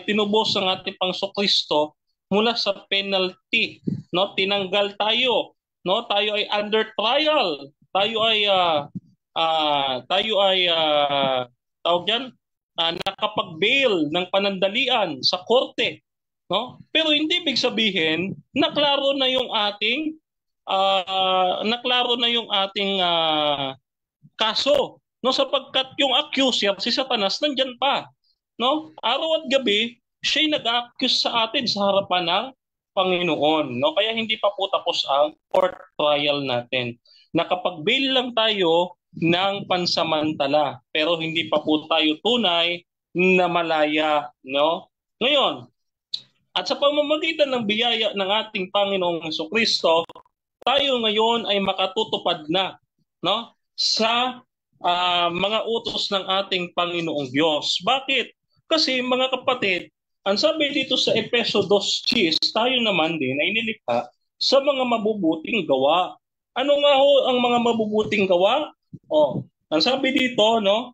C: tinubos ng ating Panginoong mula sa penalty, no? Tinanggal tayo, no? Tayo ay under trial. Tawag diyan, nakapag-bail ng panandalian sa korte, no? Pero hindi ibig sabihin naklaro na yung ating kaso, no, sapagkat yung accuser si Satanas nandiyan pa, no? Araw at gabi siya'y nag-accuse sa atin sa harapan ng Panginoon, no? Kaya hindi pa po tapos ang court trial natin. Nakapag-bail lang tayo ng pansamantala, pero hindi pa po tayo tunay na malaya, no? Ngayon, at sa pamamagitan ng biyaya ng ating Panginoong Jesucristo, tayo ngayon ay makatutupad na, no, sa mga utos ng ating Panginoong Diyos. Bakit? Kasi mga kapatid, ang sabi dito sa Efeso 2:10, tayo naman din ay nilikha sa mga mabubuting gawa. Ano nga ho ang mga mabubuting gawa? Ang sabi dito, no,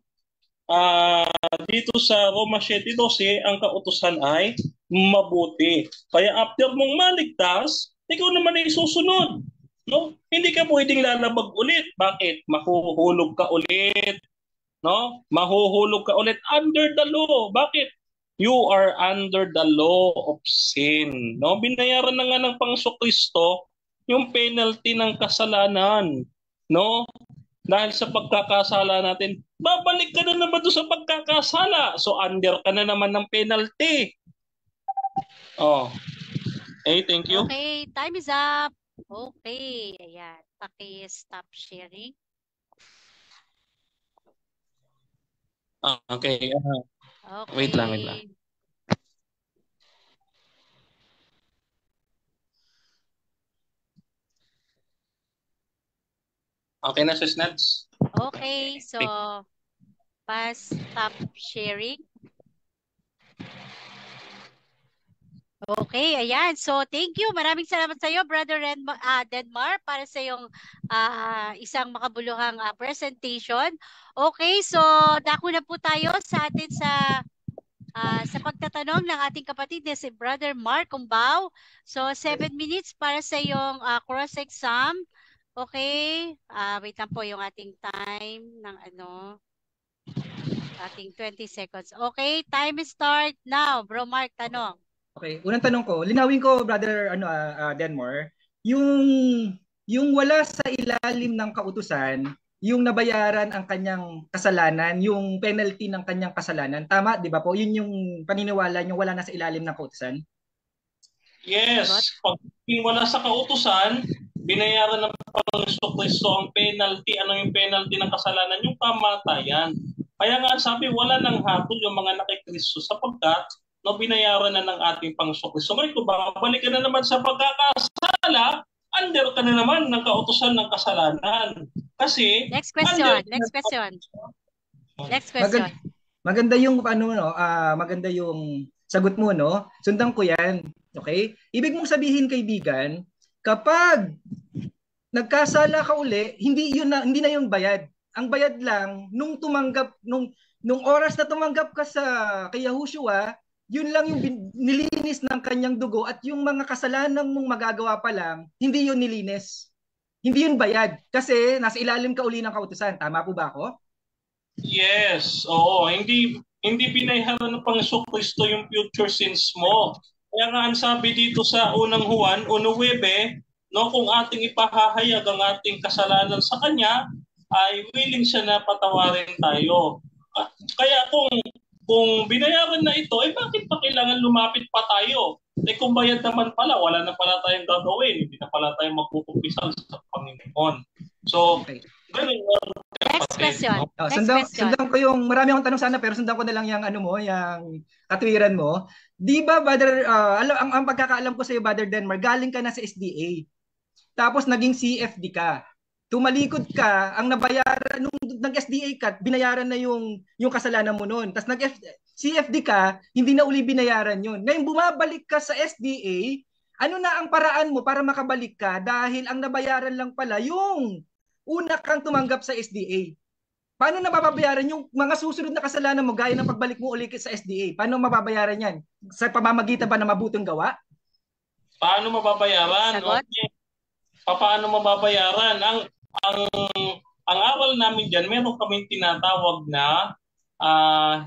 C: dito sa Roma 7:12, ang kautusan ay mabuti. Kaya after mong maligtas, ikaw naman ay susunod. No? Hindi ka pwedeng lalabag ulit. Bakit? Mahuhulog ka ulit. No? Mahuhulog ka ulit under the law. Bakit? You are under the law of sin. No? Binayaran na nga ng Panginoong Kristo yung penalty ng kasalanan. No? Dahil sa pagkakasala natin, babalik ka na naman doon sa pagkakasala. So under ka na naman ng penalty. Hey, thank you.
A: Okay, time is up. Okay, ayan. Paki-stop sharing.
C: Okay.
A: Okay.
C: Wait lang. Okay na, Sis Nats?
A: Okay, so stop sharing. Okay, ayan. So, thank you. Maraming salamat sa iyo, Brother Denmar, para sa iyong isang makabuluhang presentation. Okay, so dako na po tayo sa atin sa pagtatanong ng ating kapatid na si Brother Mark Cumbao. So, 7 minutes para sa iyong cross-exam. Okay, wait lang po yung ating time ng ating 20 seconds. Okay, time start now. Bro Mark, tanong.
B: Okay, unang tanong ko, linawin ko, Brother Denmore, yung wala sa ilalim ng kautusan, yung nabayaran ang kanyang kasalanan, yung penalty ng kanyang kasalanan, tama, 'di ba po? Yun yung paniniwala niyo, wala na sa ilalim ng kautusan?
C: Yes, pag wala sa kautusan, binayaran ng Panginoong Kristo ang penalty. Ano yung penalty ng kasalanan? Yung kamatayan. Kaya nga sabi, wala nang hatol yung mga nakikristo sapagkat binayaran na ng ating Panginoong Kristo. Ngayon, kung babalik ka na naman sa pagkakasala, under ka na naman ng kautusan ng kasalanan. Kasi
A: next question.
B: Maganda yung maganda yung sagot mo, no? Sundan ko 'yan. Okay? Ibig mong sabihin, kaibigan, kapag nagkasala ka uli, hindi na yung bayad. Ang bayad lang nung oras na tumanggap ka kay Yahushua, yun lang yung nilinis ng kanyang dugo, at yung mga kasalanan mong magagawa pa lang, hindi yun nilinis. Hindi yun bayad kasi nasa ilalim ka uli ng kautusan. Tama po ba ako?
C: Yes, oo. Hindi binayaran ng Panginoong Kristo yung future sins mo. Kaya nga ang sabi dito sa unang Juan, 1:9, no, kung ating ipahahayag ang ating kasalanan sa Kanya, ay willing siya na patawarin tayo. Kaya kung binayaran na ito, eh bakit pa kailangan lumapit pa tayo? Eh kung bayad naman pala, wala na pala tayong gagawin. Hindi na pala tayo magpukumpisal sa Panginoon. So,
B: Okay.
C: ganun.
A: Next question.
B: Oh,
A: Next
B: sundan,
A: question.
B: sundan ko yung marami akong tanong sana pero sundan ko na lang yung ano mo, yung katwiran mo. Di ba brother, ang pagkakaalam ko sa iyo brother Denmark, galing ka na sa SDA. Tapos naging CFD ka. Tumalikod ka, ang nabayaran nung nag-SDA ka, binayaran na yung kasalanan mo noon. Tapos CFD ka, hindi na uli binayaran yun. Ngayon bumabalik ka sa SDA, ano na ang paraan mo para makabalik ka dahil ang nabayaran lang pala yung una kang tumanggap sa SDA. Paano na mababayaran yung mga susunod na kasalanan mo gaya ng pagbalik mo ulit sa SDA? Paano mababayaran yan? Sa pamamagitan ba ng mabuting gawa?
C: Paano mababayaran?
A: Sagot?
C: Okay. Paano mababayaran? Ang aral namin diyan, meron kaming tinatawag na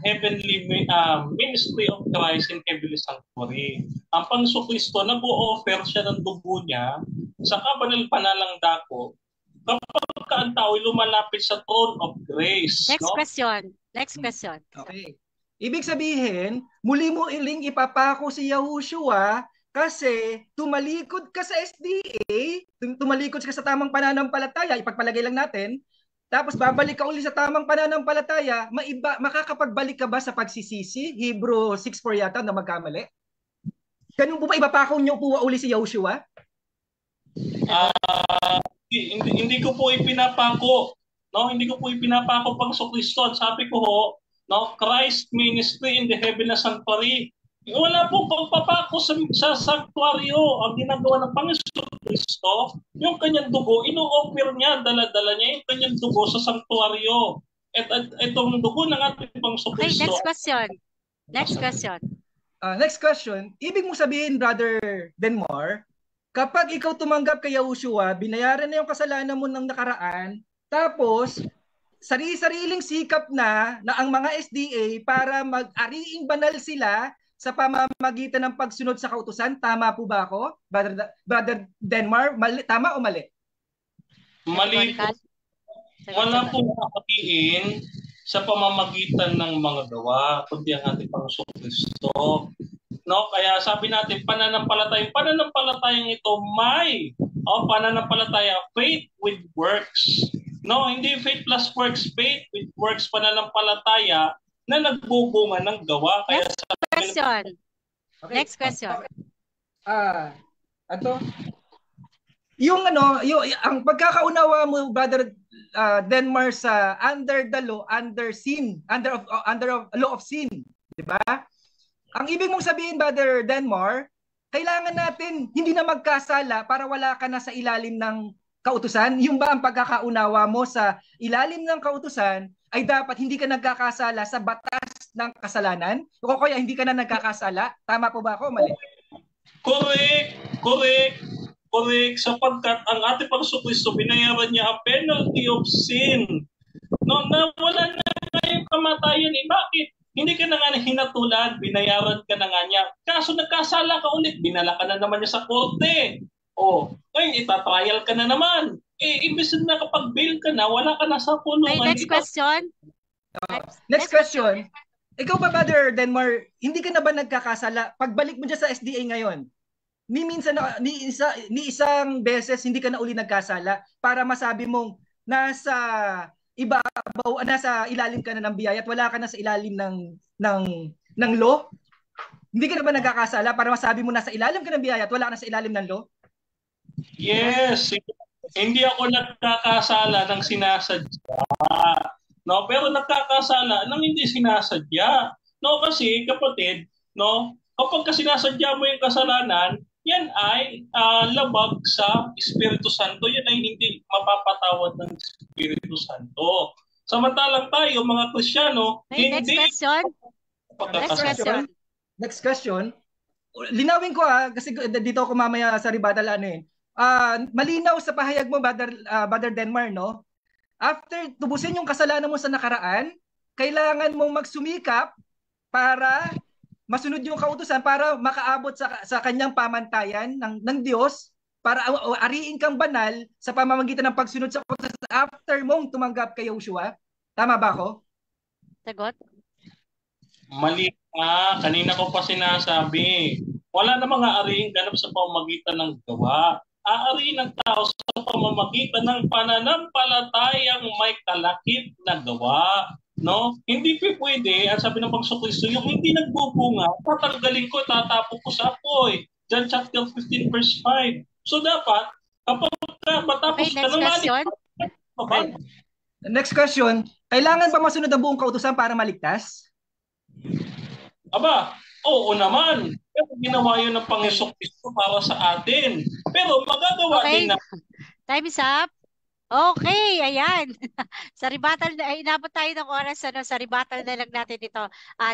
C: heavenly ministry of Christ in heavenly sanctuary. Ang Panginoong Kristo, nag-o-offer siya ng dugo niya sa kabanal-banalang dako kapag ang tao ay lumalapit sa throne of grace.
A: Next
C: no?
A: question. Next question.
B: Okay. Ibig sabihin, muli mo iling ipapako si Yahushua kasi tumalikod ka sa SDA, tumalikod ka sa tamang pananampalataya, ipagpalagay lang natin, tapos babalik ka uli sa tamang pananampalataya, makakapagbalik ka ba sa pagsisisi? Hebrew 6:4 yata na magkamali. Ganun po ba ipapako niyo po uli si Yahushua?
C: Hindi ko po ipinapako. No, hindi ko po ipinapako Panginoong Kristo. Sabi ko ho, no, Christ ministry in the heavenly sanctuary. Wala po pagpapako sa sanctuaryo. Ang ginagawa ng Panginoong Kristo, yung kanyang dugo, ino-offer niya, dala-dala niya yung kanyang dugo sa sanctuaryo. At itong dugo ng ating Panginoong
A: Okay,
C: Kristo.
A: next question. Next question.
B: Next question. Ibig mo sabihin, Brother Denmar, kapag ikaw tumanggap kay Yahushua, binayaran na yung kasalanan mo ng nakaraan, tapos sarili-sariling sikap na ang mga SDA para mag-ariing banal sila sa pamamagitan ng pagsunod sa kautusan. Tama po ba ako, Brother Denmar? Tama o mali?
C: Mali po. Wala pong kakapiin sa pamamagitan ng mga gawa, kundi ang ating Panginoong Kristo. No, kaya sabi natin pananampalatayang ito may pananampalataya, faith with works. No, hindi faith plus works, faith with works, pananampalataya na nagbubunga ng gawa. Kaya
A: next question. Okay. Next question.
B: Yung ang pagkakaunawa mo Brother Denmar sa under the law, under law of sin, di ba? Ang ibig mong sabihin, Brother Denmar, kailangan natin hindi na magkasala para wala ka na sa ilalim ng kautusan? Yung ba ang pagkakaunawa mo sa ilalim ng kautusan ay dapat hindi ka nagkakasala sa batas ng kasalanan? O kaya hindi ka na nagkakasala? Tama po ba ako? Mali?
C: Correct. Sapagkat ang ating Panginoong Kristo, binayaran niya ang penalty of sin. No, wala na yung kamatayan. Bakit? Hindi ka na nga hinatulan, binayaran ka na nga niya. Kaso nagkasala ka ulit, binala ka na naman niya sa korte. Ngayon itatrial ka na naman. Imbes na kapag bail ka na, wala ka na sa kulungan.
A: Okay, next question.
B: Next question. Ikaw ba, Brother Denmar, hindi ka na ba nagkakasala? Pagbalik mo dyan sa SDA ngayon, ni isang beses hindi ka na uli nagkasala para masabi mong nasa ilalim ka na ng biyaya at wala ka na sa ilalim ng law? Hindi ka na ba nagkakasala para masabi mo nasa ilalim ka ng biyaya at wala ka na sa ilalim ng law?
C: Yes. Hindi ako nagkakasala ng sinasadya. No, pero nagkakasala ng hindi sinasadya. No, kasi kapatid, no, kapag sinasadya mo yung kasalanan, yan ay labag sa Espiritu Santo. Yan ay hindi mapapatawad ng Espiritu Santo. Samantalang tayo, mga Kristiyano, hindi...
B: Next question. Linawin ko kasi dito ako mamaya sa rebuttal malinaw sa pahayag mo, Brother Denmar, no? After tubusin yung kasalanan mo sa nakaraan, kailangan mong magsumikap para masunod yung kautusan para makaabot sa kanyang pamantayan ng Diyos para ariin kang banal sa pamamagitan ng pagsunod sa kautusan after mong tumanggap kay Joshua. Tama ba ako?
A: Sagot?
C: Mali ka. Kanina ko pa sinasabi. Wala namang aariing ganap sa pamamagitan ng gawa. Aariin ng tao sa pamamagitan ng pananampalatayang may kalakip na gawa. No? Hindi pwede, at sabi ng Panginoon, yung hindi nagbubunga, tatanggalin ko, tatapo ko sa apoy. John chapter 15 verse 5. So dapat, kapag matapos ka naman,
B: okay. Next question, kailangan ba masunod ang buong kautusan para maligtas?
C: Aba, oo naman. Pero ginawa yun ng Panginoon para sa atin. Pero magagawa din na...
A: Time is up. Okay, ayan. Sa rebuttal, inabot tayo ng oras, sa rebuttal na lang natin ito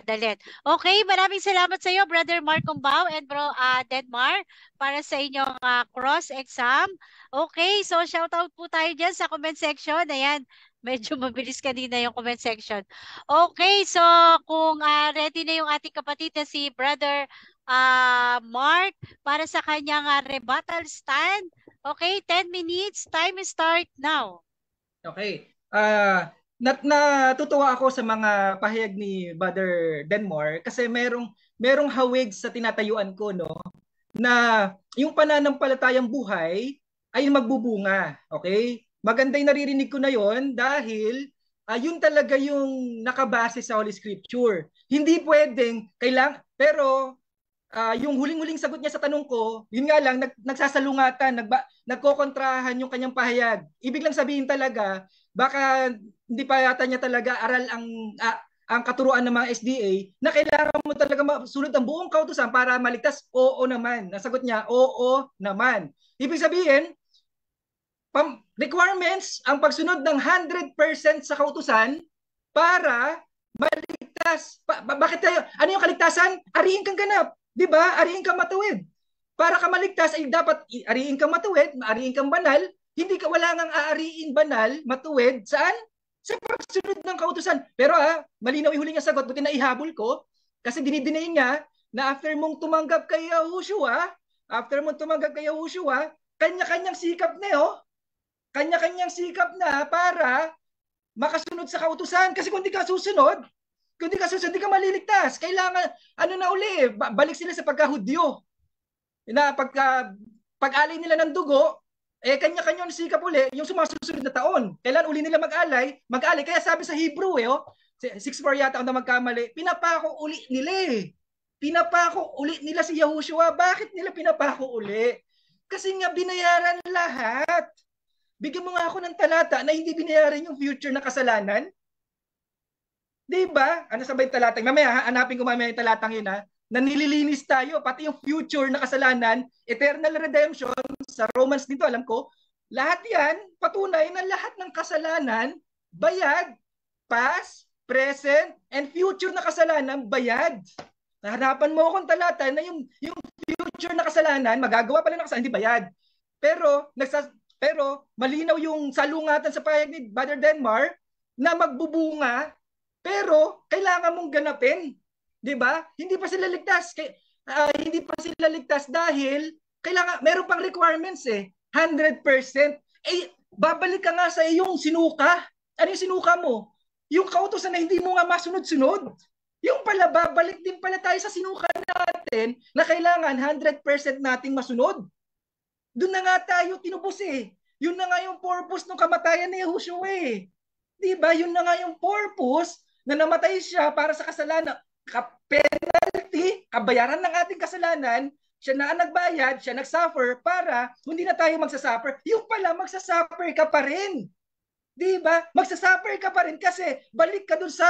A: dalhin. Okay, maraming salamat sa iyo, Brother Mark Cumbao and Bro Denmar, para sa inyong cross-exam. Okay, so shout out po tayo dyan sa comment section. Ayan, medyo mabilis kanina yung comment section. Okay, so kung ready na yung ating kapatid na si Brother Mark para sa kanyang rebuttal stand. Okay, 10 minutes. Time start now.
B: Okay. Natutuwa ako sa mga pahayag ni Brother Denmore kasi merong hawig sa tinatayuan ko, no, na yung pananampalatayang buhay ay magbubunga. Okay? Maganda yung naririnig ko na yon dahil yun talaga yung nakabase sa Holy Scripture. Hindi pwedeng pero yung huling-huling sagot niya sa tanong ko, yun nga lang, nagsasalungatan, nagkokontrahan yung kanyang pahayag. Ibig lang sabihin talaga, baka hindi pa yata niya talaga aral ang katuruan ng mga SDA na kailangan mo talaga masunod ang buong kautusan para maligtas. Oo naman. Nasagot niya, oo naman. Ibig sabihin, requirements ang pagsunod ng 100% sa kautusan para maligtas. Bakit tayo? Ano yung kaligtasan? Ariin kang ganap. 'Di ba? Ariin kang matuwid. Para ka maligtas ay dapat ariin kang matuwid, ariin kang banal. Hindi ka wala nang aariin banal, matuwid saan? Sa pagsunod ng kautusan. Pero malinaw yung huling sagot, buti na ihabol ko kasi dinidinay niya na after mong tumanggap kay Joshua, kanya-kanyang sikap na kanya-kanyang sikap na para makasunod sa kautusan. Kasi kung di ka susunod, hindi ka maliligtas. Kailangan, balik sila sa pagkahudyo. Na pag-alay nila ng dugo, kanya-kanyang sikap uli, yung sumasusunod na taon. Kailan uli nila mag-alay? Kaya sabi sa Hebrew, 6:4 yata ako na magkamali, pinapako uli nila si Yahushua. Bakit nila pinapako uli? Kasi nga binayaran lahat. Bigyan mo nga ako ng talata na hindi binayaran yung future na kasalanan. Diba? Ano sabay talatang? Mamaya, hanapin ko mamaya yung talatang yun na nililinis tayo, pati yung future na kasalanan, eternal redemption, sa Romans dito, alam ko, lahat yan, patunay na lahat ng kasalanan, bayad, past, present, and future na kasalanan, bayad. Hanapan mo akong talata na yung future na kasalanan, magagawa pala ng kasalanan, hindi bayad. Pero malinaw yung salungatan sa pahayag ni Brother Denmar na magbubunga, pero kailangan mong ganapin. 'Di ba? Hindi pa sila ligtas dahil meron pang requirements 100%. Babalik ka nga sa iyong sinuka. Ano yung sinuka mo? Yung kautusan na hindi mo nga masunod-sunod. Yung pala, babalik din pala tayo sa sinuka natin na kailangan 100% nating masunod. Doon na nga tayo tinubos Yun na nga yung purpose ng kamatayan ni Joshua Diba? Yun na nga yung purpose na namatay siya para sa kasalanan. Penalty, kabayaran ng ating kasalanan, siya na ang nagbayad, siya nagsuffer para hindi na tayo magsasuffer. Yung pala, magsasuffer ka pa rin. Diba? Magsasuffer ka pa rin kasi balik ka dun sa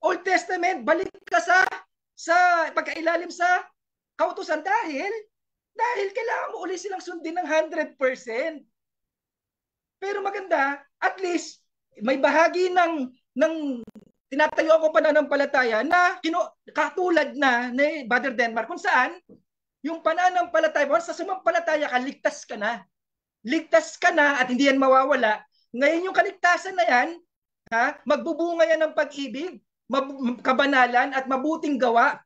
B: Old Testament, balik ka sa pagkailalim sa kautusan dahil kailangan mo uli silang sundin ng 100%. Pero maganda, at least may bahagi ng tinatayo ako pananampalataya na katulad na ni Brother Denmar kung saan yung pananampalataya, sa sumampalataya ka, ligtas ka na. Ligtas ka na at hindi yan mawawala Ngayon yung kaligtasan na yan, magbubunga yan ng pag-ibig, kabanalan at mabuting gawa.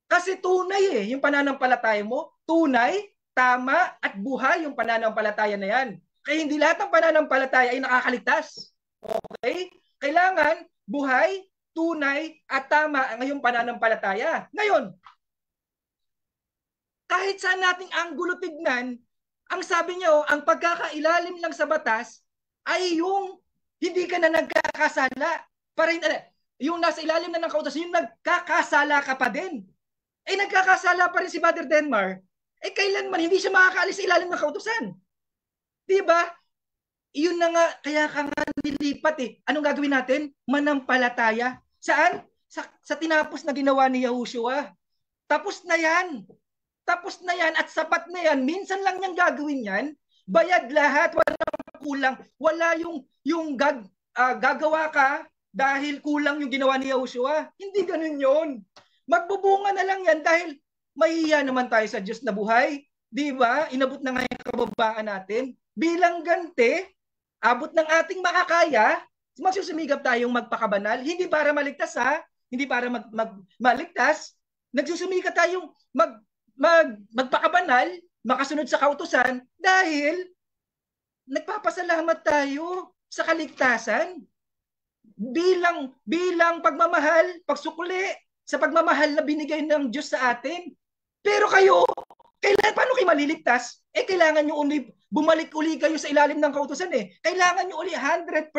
B: Kasi tunay yung pananampalataya mo, tunay, tama at buhay yung pananampalataya na yan. Kaya hindi lahat ng pananampalataya ay nakakaligtas. Okay? Kailangan buhay, tunay at tama ang iyong pananampalataya. Ngayon, kahit saan nating anggulo tignan, ang sabi niya, ang pagkakailalim lang sa batas ay yung hindi ka na nagkakasala. Yung nasa ilalim na ng kautosan, yung nagkakasala ka pa din. Nagkakasala pa rin si Brother Denmar. Kailanman hindi siya makakaalis sa ilalim ng kautosan. Diba? Iyon na nga, kaya ka nga nilipat Anong gagawin natin? Manampalataya. Saan? Sa tinapos na ginawa ni Yahushua. Tapos na yan. Tapos na yan at sapat na yan. Minsan lang niyang gagawin yan. Bayad lahat, walang kulang. Wala yung gagawa ka dahil kulang yung ginawa ni Yahushua. Hindi ganun yun. Magbubunga na lang yan dahil mahihiya naman tayo sa Diyos na buhay. Di ba? Inabot na nga yung kababaan natin. Bilang ganti, abot ng ating makakaya, magsusumigap tayong magpakabanal. Hindi para maligtas hindi para maligtas. Nagsusumikap tayong magpakabanal, makasunod sa kautusan dahil nagpapasalamat tayo sa kaligtasan. Bilang pagmamahal, pagsukli sa pagmamahal na binigay ng Diyos sa atin. Pero kayo, paano kayo maliligtas? Kailangan nyo bumalik uli kayo sa ilalim ng kautusan Kailangan nyo uli 100%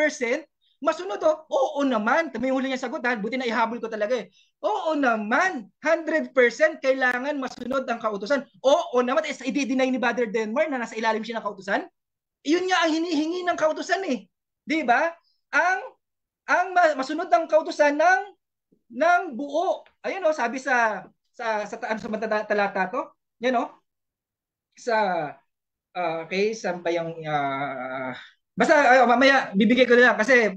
B: masunod Oo naman. May huli niya sagot buti na ihabol ko talaga Oo naman. 100% kailangan masunod ang kautusan. Oo naman. I-deny ni Brother Denmar na nasa ilalim siya ng kautusan. Iyon nga ang hinihingi ng kautusan Di ba? Ang masunod ang kautusan ng buo. Ayun sabi sa talata to. Yan sa okay, saan ba yung basta mamaya bibigay ko na lang kasi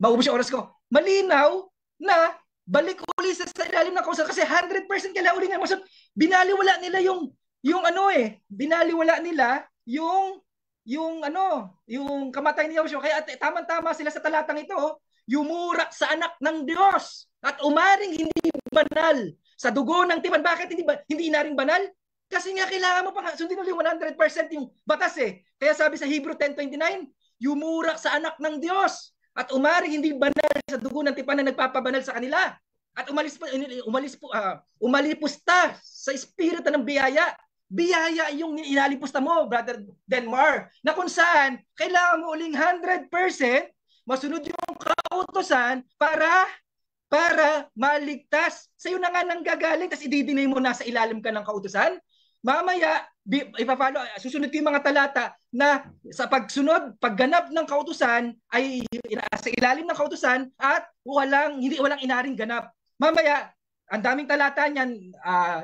B: maubos yung oras ko. Malinaw na balik uli sa ilalim ng kautusan kasi 100% kailangan uli nga masunod. Binaliwala nila yung binaliwala nila yung kamatay ni Yahushua. Kaya tama-tama sila sa talatang ito, yumura sa anak ng Diyos at umaring hindi banal sa dugo ng tipan. Bakit hindi inaring banal? Kasi nga kailangan mo pa sundin ulit 100% yung batas Kaya sabi sa Hebrew 10:29, yumura sa anak ng Diyos at umaring hindi banal sa dugo ng tipan na nagpapabanal sa kanila. At umalipusta sa espiritu ng biyaya. Biyaya yung inalipusta mo, Brother Denmar, na kung saan kailangan mo uling 100% masunod yung kautosan para maligtas. Sa'yo na nga nanggagaling, tapos i-deny mo na sa ilalim ka ng kautosan. Mamaya, susunod ko yung mga talata na sa pagganap ng kautusan ay sa ilalim ng kautusan at walang inaring ganap. Mamaya, ang daming talata niyan,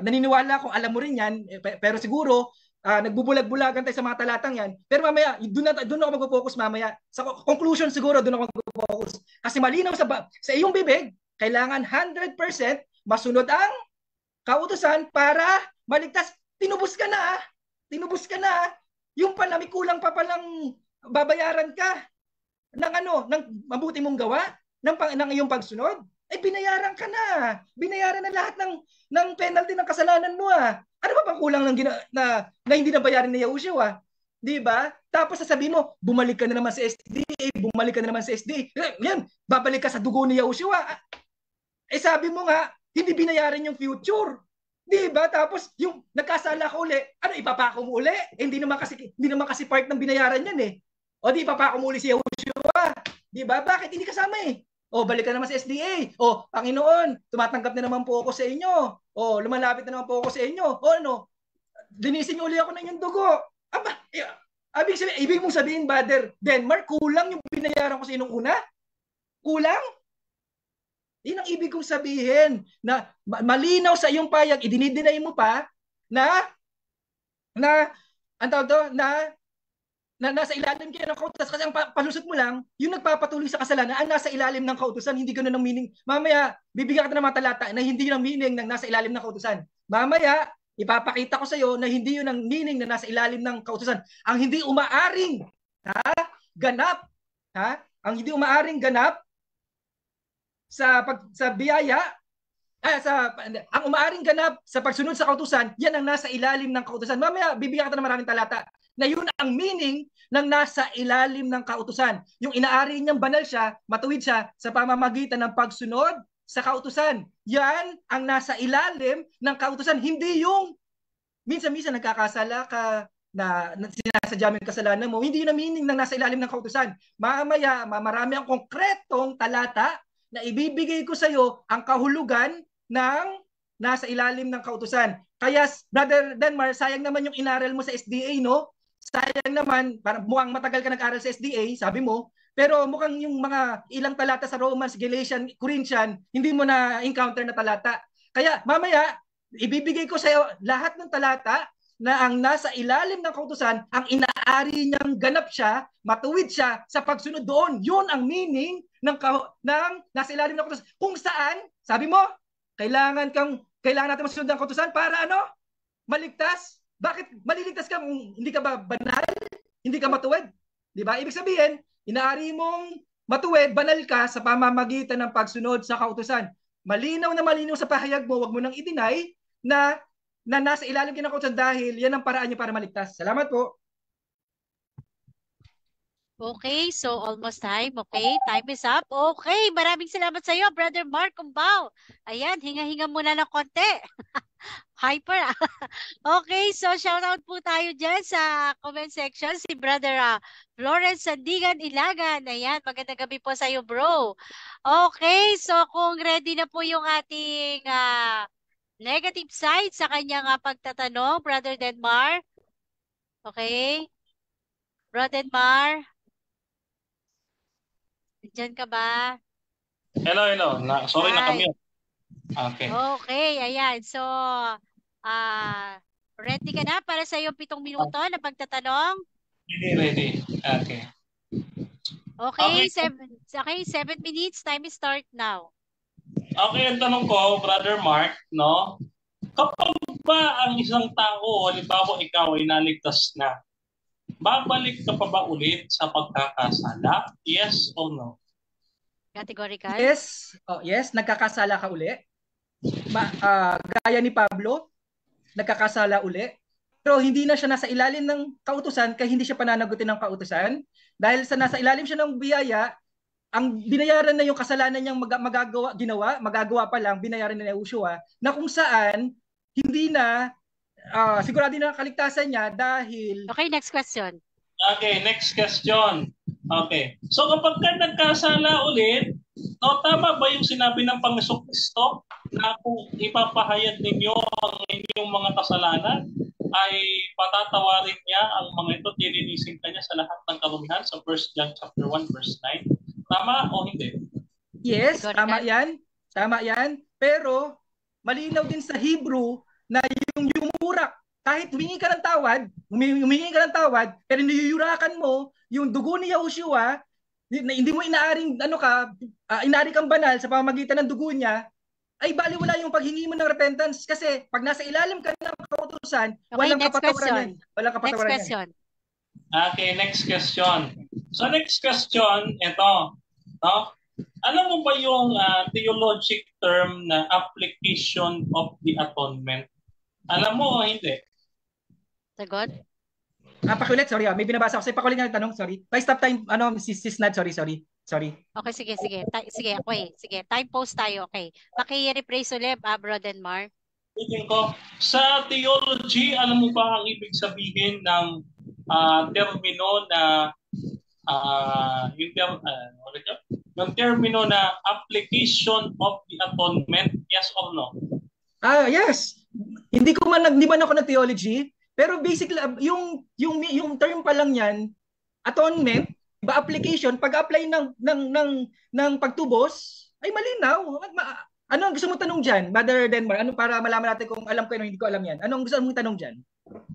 B: naniniwala kung alam mo rin yan, pero siguro nagbubulag-bulagan tayo sa mga talatang yan. Pero mamaya, doon ako mag-focus mamaya. Sa conclusion siguro, doon ako mag-focus. Kasi malinaw sa iyong bibig, kailangan 100% masunod ang kautusan para maligtas. Tinubos ka na. Tinubos ka na. Yung pala, may kulang pa palang babayaran ka ng mabuti mong gawa, ng iyong pagsunod. Binayaran ka na. Binayaran na lahat ng penalty ng kasalanan mo Ano ba pang kulang na hindi nabayaran ni Yahushua? Di ba? Tapos sasabihin mo, bumalik ka na naman sa SDA, bumalik ka na naman sa SDA. Yan, babalik ka sa dugo ni Yahushua. Sabi mo nga, hindi binayaran yung future. Di ba? Tapos yung nagkasala ka uli, ipapako mo uli? Hindi naman kasi part ng binayaran yan O di ipapako mo uli si Yahushua. Di ba? Bakit hindi kasama balik ka naman sa SDA. Panginoon, tumatanggap na naman po ako sa inyo. Lumalapit na naman po ako sa inyo. Linisin niyo uli ako ng inyong dugo. Ibig mong sabihin, Brother Denmar, kulang yung binayaran ko sa inyo una? Kulang? Yun ang ibig kong sabihin na malinaw sa iyong payag, idinidinay mo pa na nasa ilalim kayo ng kautusan kasi ang palusot mo lang, yung nagpapatuloy sa kasalanan, ang nasa ilalim ng kautusan, hindi ganun ang meaning. Mamaya, bibigyan kita ng mga talata na hindi yun ang meaning ng nasa ilalim ng kautusan. Mamaya, ipapakita ko sa iyo na hindi yun ang meaning na nasa ilalim ng kautusan. Ang hindi umaaring ganap Ha? Ang hindi umaaring ganap sa biyaya, ang umaaring ganap sa pagsunod sa kautusan, yan ang nasa ilalim ng kautusan. Mamaya, bibigyan kita ng maraming talata na yun ang meaning ng nasa ilalim ng kautusan. Yung inaari niyang banal siya, matuwid siya sa pamamagitan ng pagsunod sa kautusan. Yan ang nasa ilalim ng kautusan. Hindi yung minsan-minsan nagkakasala ka na sinasadya mo yung kasalanan mo. Hindi yun ang meaning ng nasa ilalim ng kautusan. Mamaya, marami ang konkretong talata na ibibigay ko sa iyo ang kahulugan ng nasa ilalim ng kautusan. Kaya, Brother Denmar, sayang naman yung inaral mo sa SDA, no? Sayang naman, parang mukhang matagal ka nag-aral sa SDA, sabi mo, pero mukhang yung mga ilang talata sa Romans, Galatian, Corinthian, hindi mo na encounter na talata. Kaya mamaya, ibibigay ko sa iyo lahat ng talata na ang nasa ilalim ng kautusan, ang inaari niyang ganap siya, matuwid siya sa pagsunod doon. Yun ang meaning ng nasa ilalim ng kautusan. Kung saan, sabi mo, kailangan natin masunod ng kautusan para ano? Maligtas. Bakit maliligtas ka kung hindi ka ba banal? Hindi ka matuwid? Di ba? Ibig sabihin, inaari mong matuwid, banal ka sa pamamagitan ng pagsunod sa kautusan. Malinaw na malinaw sa pahayag mo, wag mo nang i-deny na nasa ilalim ka ng kautusan dahil yan ang paraan niyo para maligtas. Salamat po.
A: Okay, so almost time. Okay, time is up. Okay, maraming salamat sa iyo, Brother Mark Cumbao. Ayan, hinga-hinga muna ng konti. Hyper. Okay, so shout out po tayo dyan sa comment section. Si Brother Florence Sandigan Ilagan. Ayan, magandang gabi po sa iyo, bro. Okay, so kung ready na po yung ating negative side sa kanyang pagtatanong, Brother Denmar. Okay. Brother Denmar. Diyan ka ba?
C: Hello. Sorry, nakamute. Okay.
A: Okay, ayan. So, ready ka na para sa iyong 7 minuto na pagtatanong?
C: Ready. Okay.
A: Okay, 7 minutes. Time is start now.
C: Okay, ang tanong ko, Brother Mark, no? Kapag ba ang isang tao, halimbawa ikaw ay naligtas na, babalik ka pa ba ulit sa pagkakasala? Yes or no?
A: Categorical?
B: Yes. Yes, nagkakasala ka uli. Gaya ni Pablo, nagkakasala uli. Pero hindi na siya nasa ilalim ng kautusan kaya hindi siya pananagutin ng kautusan. Dahil sa nasa ilalim siya ng biyaya, ang binayaran na yung kasalanan niyang magagawa pa lang, binayaran na ni Joshua, na kung saan hindi na sigurado na kaligtasan niya dahil...
A: Okay, next question.
C: Okay, next question. Okay. So kapag ka nagkasala ulit, no, tama ba yung sinabi ng Panginoong Kristo na kung ipapahayag ninyo ang inyong mga kasalanan, ay patatawarin niya ang mga ito, tilinisin ka niya sa lahat ng karumihan sa 1 John chapter 1 verse 9. Tama o hindi?
B: Yes, tama yan. Tama yan. Pero malinaw din sa Hebrew na yung yumurak, kahit humingi ka ng tawad, pero niyuyurakan mo yung dugo ni Yahushua, hindi mo inaaring inaari kang banal sa pamamagitan ng dugo niya, ay baliwala yung paghingi mo ng repentance kasi pag nasa ilalim ka ng kautusan, walang kapatawaran yan. Walang kapatawaran
A: next question.
C: Okay, next question. So next question, ito. No? Alam mo ba yung theologic term na application of the atonement? Alam mo o hindi?
A: Sagot?
B: Pakulit, sorry. May binabasa ako. Pakulit nga yung tanong, sorry. Stop time, sis Nad, sorry.
A: Okay, sige. Sige, time post tayo, okay. Paki-rephrase ulit, Bro Denmar.
C: Tingin ko, sa theology, alam mo ba ang ibig sabihin ng termino na yung termino na application of the atonement, yes or no?
B: Yes. Hindi man ako ng theology, pero basically yung term pa lang yan, atonement, iba application, pag-apply ng pagtubos ay malinaw. Ano ang gusto mong tanong diyan, Brother Denmar? Ano para malaman natin kung alam ko o hindi ko alam yan? Ano ang gusto mong tanong diyan?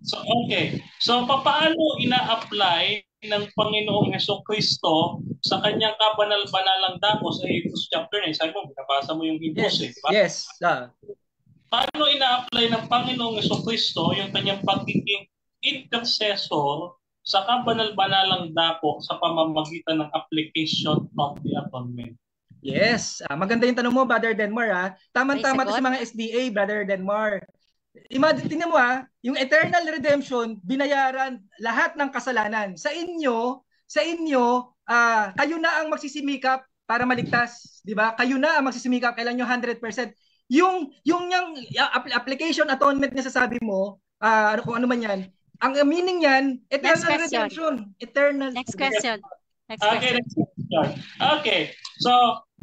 C: So okay. So paano ina-apply ng Panginoong Hesukristo sa kanyang kabanal-banalang dako sa Hebrews chapter 9? Sabi mo, binabasa mo yung Hebrews,
B: yes,
C: di ba?
B: Yes.
C: Paano ina-apply ng Panginoong Hesukristo yung kanyang pagiging intercessor sa kabanal-banalang dako sa pamamagitan ng application of the atonement?
B: Yes, maganda yung tanong mo, Brother Denmar. Tama-tama to
A: May
B: sa mga SDA, Brother Denmar. Tingnan mo yung eternal redemption, binayaran lahat ng kasalanan. Sa inyo, kayo na ang magsisimikap para maligtas, 'di ba? Kayo na ang magsisimikap, kailan nyo 100%. Yung application atonement na sasabi mo, kung ano man 'yan. Ang meaning niyan, eternal redemption, eternal.
A: Next question.
C: Okay, next question. Okay. So,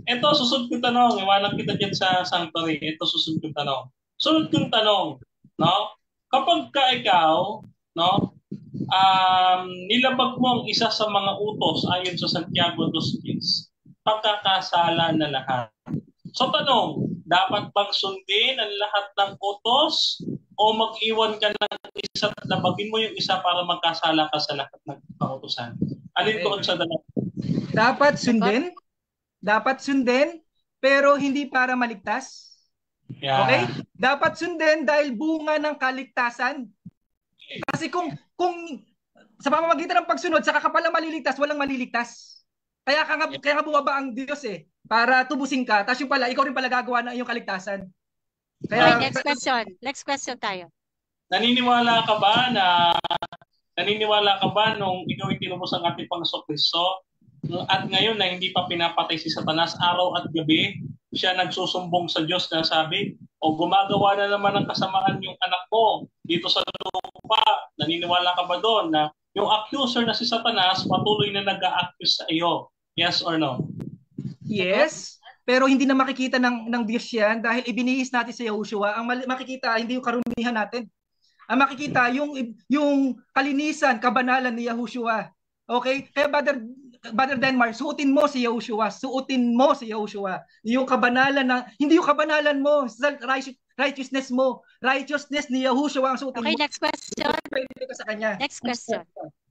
C: ito susunod kong tanong, iwanan kita diyan sa sanctuary. Ito susunod kong tanong. Sunod kong tanong, no? Kapag ka ikaw, no, nilabag mo ang isa sa mga utos ayon sa Santiago 2:6, pagkakasala na lahat. So tanong, dapat bang sundin ang lahat ng utos o mag-iwan ka ng isa at labagin mo yung isa para magkasala ka sa lahat ng pautusan? Alin doon sa dalawa?
B: Dapat sundin, pero hindi para maligtas. Yeah. Okay? Dapat sundin dahil bunga ng kaligtasan. Kasi kung sa pamamagitan ng pagsunod, saka ka pala maliligtas, walang maliligtas. Kaya nga bumaba ang Diyos para tubusin ka. Tapos yung pala, ikaw rin pala gagawa ng iyong kaligtasan.
A: Kaya, okay, next question tayo.
C: Naniniwala ka ba nung ikaw itinubos ang ating Panginoong Kristo at ngayon na hindi pa pinapatay si Satanas, araw at gabi siya nagsusumbong sa Diyos na sabi, o gumagawa na naman ng kasamaan yung anak mo dito sa lupa. Naniniwala ka ba doon na yung accuser na si Satanas patuloy na nag-a-accuse sa iyo? Yes or no?
B: Yes, pero hindi na makikita ng Diyos yan dahil ibinihis natin sa Yahushua. Ang makikita hindi yung karumihan natin. Ang makikita yung kalinisan, kabanalan ni Yahushua. Okay? Kaya Brother Denmar, suotin mo si Yahushua. Yung kabanalan hindi yung kabanalan mo, righteousness mo. Righteousness ni Yahushua ang suotin mo.
A: Okay, next question.
B: Ka sa kanya.
A: Next question.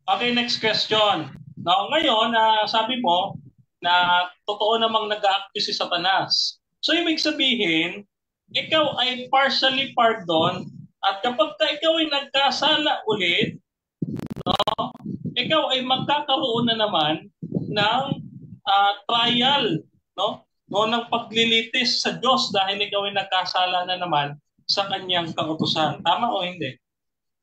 C: Okay, next question. Now, ngayon, sabi mo na totoo namang nag-a-accuse si Satanas. So, ibig sabihin, ikaw ay partially pardon at kapag ikaw ay nagkasala ulit, no, ikaw ay magkakaroon na naman ng trial, no, ng paglilitis sa Diyos dahil ikaw ay nagkasala na naman sa kanyang kautusan. Tama o hindi?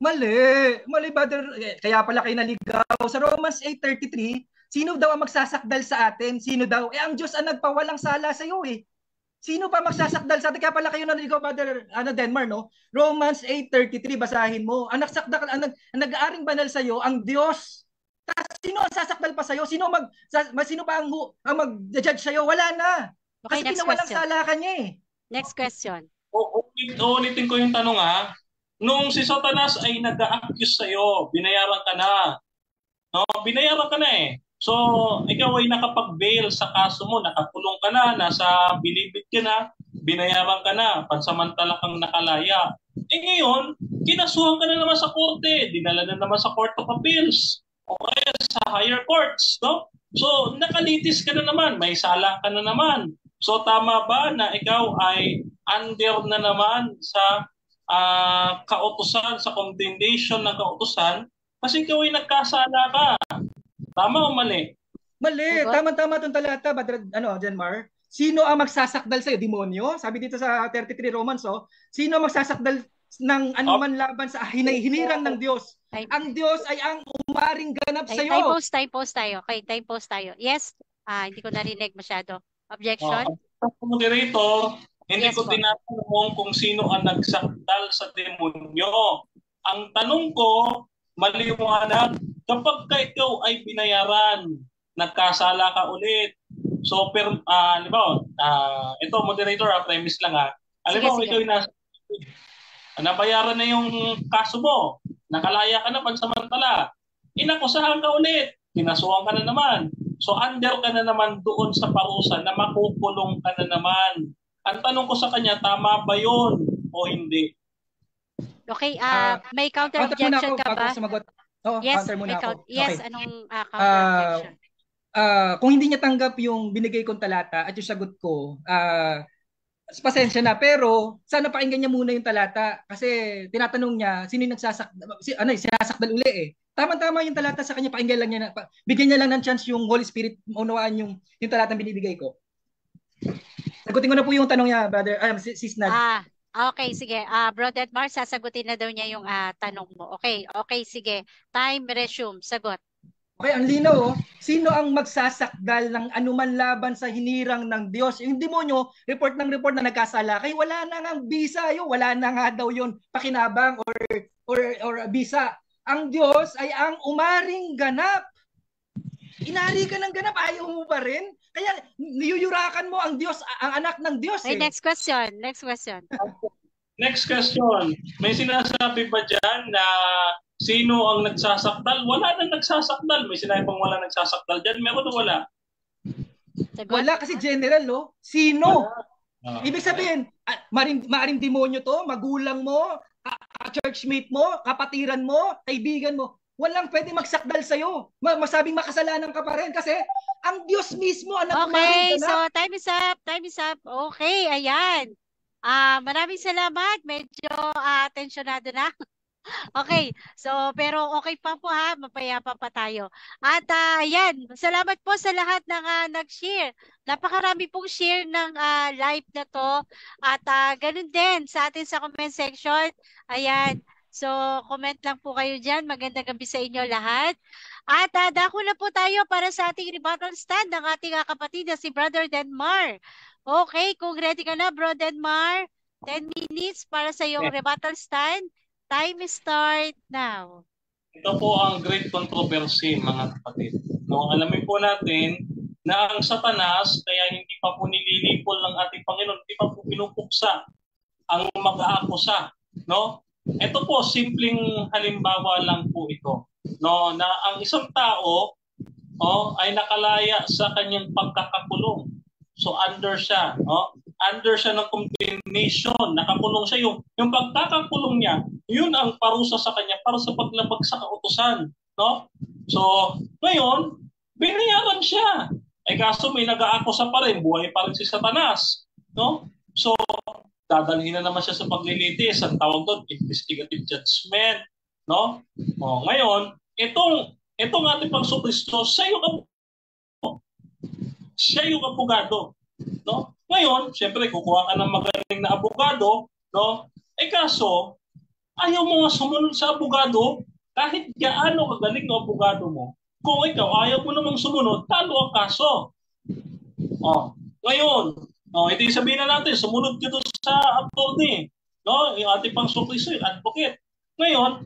B: Mali, brother. Kaya pala kayo naligaw. Sa Romans 8:33, sino daw ang magsasakdal sa atin? Sino daw? Ang Diyos ang nagpawalang sala sa iyo Sino pa magsasakdal sa atin? Kaya pala kayo naligaw, Brother Denmar, no? Romans 8:33, basahin mo. Ang nag-aaring banal sa iyo, ang Diyos. Sino ang sasakdal pa sa iyo? Sino pa ang mag-judge sa iyo? Wala na.
A: Okay,
B: kasi pinawalang sala ka niya
A: Next question.
C: Ulitin ko yung tanong Nung si Satanas ay nag-a-accuse sa iyo, binayaran ka na. No, binayaran ka na So, ikaw ay nakapag-bail sa kaso mo, nakakulong ka na, nasa bilibid ka na, binayaran ka na, pansamantala kang nakalaya. Ngayon, kinasuhan ka na naman sa korte, dinala na naman sa Court of Appeals, o kaya sa higher courts, no? So, nakalitis ka na naman, may sala ka na naman. So, tama ba na ikaw ay under na naman sa kautusan, sa condemnation ng kautusan, kasi ikaw ay nagkasala ka. Tama o mali?
B: Mali. Tama-tama itong talata, Denmar. Sino ang magsasakdal sa'yo? Demonyo? Sabi dito sa 33 Romans, sino ang magsasakdal ng anuman laban sa hinirang ng Diyos? Ang Diyos ay ang umaring ganap sa'yo.
A: Time pause tayo. Okay, time pause tayo. Yes? Hindi ko narinig masyado. Objection?
C: Moderator, hindi ko tinatanong kung sino ang nagsakdal sa demonyo. Ang tanong ko, maliwanag, kapag ikaw ay binayaran, nagkasala ka ulit. So, ito, moderator, premise lang Alam mo, ikaw yung nabayaran na yung kaso mo, nakalaya ka na pansamantala, inakusahan ka ulit, kinasuhan ka na naman. So, under ka na naman doon sa parusa na makukulong ka na naman. Ang tanong ko sa kanya, tama ba yun o hindi?
A: Okay, may counter objection ka ba?
B: Yes, counter muna ako.
A: Yes, okay. Anong counter objection?
B: Kung hindi niya tanggap yung binigay kong talata at yung sagot ko, pasensya na, pero sana pakinggan niya muna yung talata kasi tinatanong niya sino yung sinasakdal uli Tama-tama yung talata sa kanya, pakinggan lang niya na, bigyan niya lang ng chance yung Holy Spirit maunawaan yung talatang binibigay ko. Sagutin ko na po yung tanong niya, brother, sis Nad.
A: Okay, sige. Bro Edmar, sasagutin na daw niya yung tanong mo. Okay, sige. Time resume. Sagot.
B: Okay, ang linaw, oh. Sino ang magsasakdal ng anuman laban sa hinirang ng Diyos? Yung demonyo, report na nagkasala. Kaya wala na nga bisa yun. Wala na nga daw yun pakinabang or bisa. Ang Diyos ay ang umaring ganap. Inari ka ng ganap, ayaw mo pa rin. Kaya niyuyurakan mo ang Diyos, ang anak ng Diyos.
A: Okay, next question.
C: Next question. May sinasabi ba dyan na sino ang nagsasakdal? Wala nang nagsasakdal. May sinabi pang wala nagsasakdal dyan. Meron o wala?
B: Wala kasi general, no? Sino? Ibig sabihin, maaring demonyo to, magulang mo, churchmate mo, kapatiran mo, kaibigan mo. Walang pwede magsakdal sa'yo. Masabing makasalanan ka pa rin kasi ang Diyos mismo ang
A: okay, so time is up. Okay, ayan. Maraming salamat. Medyo tensionado na. Okay, so pero okay pa po ha, mapayapa pa tayo. At ayan, salamat po sa lahat ng nag-share. Napakarami pong share ng live na to. At ganun din sa atin sa comment section. Ayan, so comment lang po kayo dyan. Magandang gabi sa inyo lahat. At dako na po tayo para sa ating rebuttal stand ng ating kapatid na si Brother Denmar. Okay, kung ready ka na, Bro Denmar, 10 minutes para sa iyong rebuttal stand. Time start now.
C: Ito po ang great controversy, mga kapatid. No, alamin po natin na ang Satanas, kaya hindi pa po nililipol ng ating Panginoon, hindi pa po pinupuksa ang mag-aakusa. No? Ito po, simpleng halimbawa lang po ito. No, na ang isang tao ay nakalaya sa kanyang pagkakakulong. So under siya, under siya ng condemnation, nakakulong siya. Yung pagkakakulong niya, yun ang parusa sa kanya para sa paglabag sa kautusan. No? So, ngayon, binayaran siya. Ay kaso may nag-aakusa pa rin, buhay pa rin si Satanas. No? So, dadalhin na naman siya sa paglilitis. Ang tawag doon, investigative judgment. No? Ngayon, itong ating Panginoong Kristo, siya yung abogado. No? Ngayon, siyempre, kukuha ka ng magaling na abogado, no? Kaso, ayaw mo nga sumunod sa abogado, kahit gaano kagaling ng abogado mo. Kung ikaw ayaw mo namang sumunod, talo ang kaso. Ngayon, ito sabihin na natin, sumunod ka doon sa attorney, no? Yung ating Panginoong Kristo, yung advocate. Ngayon,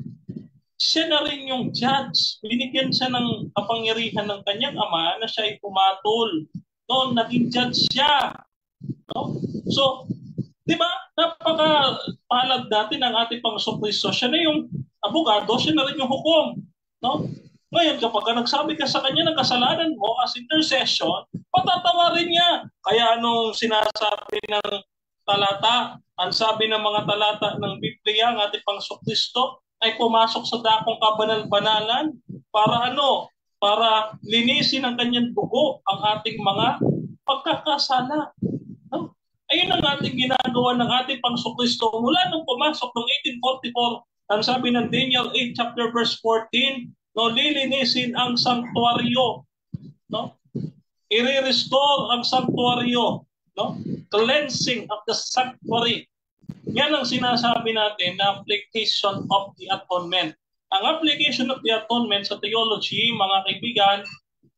C: siya na rin yung judge. Binigyan siya ng kapangyarihan ng kanyang ama na siya ay pumatol. No, naging judge siya. No? So, di ba, napaka-palad natin ang ating Panginoong Kristo. Siya na yung abogado, siya na rin yung hukom. No? Ngayon, kapag nagsabi ka sa kanya ng kasalanan mo as intercession, patatawarin niya. Kaya anong sinasabi ng talata, ang sabi ng mga talata ng Biblia, ang ating Panginoong Kristo, ay pumasok sa dakong kabanal-banalan para para linisin ang kanyang dugo ang ating mga pagkakasala. No? Ayun ang ating ginagawa ng ating Panginoong Kristo mula nung pumasok noong 1844. Ang sabi ng Daniel 8 chapter verse 14, no, lilinisin ang sanctuaryo. No? I-restore ang sanctuaryo. No? Cleansing of the sanctuary. Yan ang sinasabi natin na application of the atonement. Ang application of the atonement sa theology, mga kaibigan,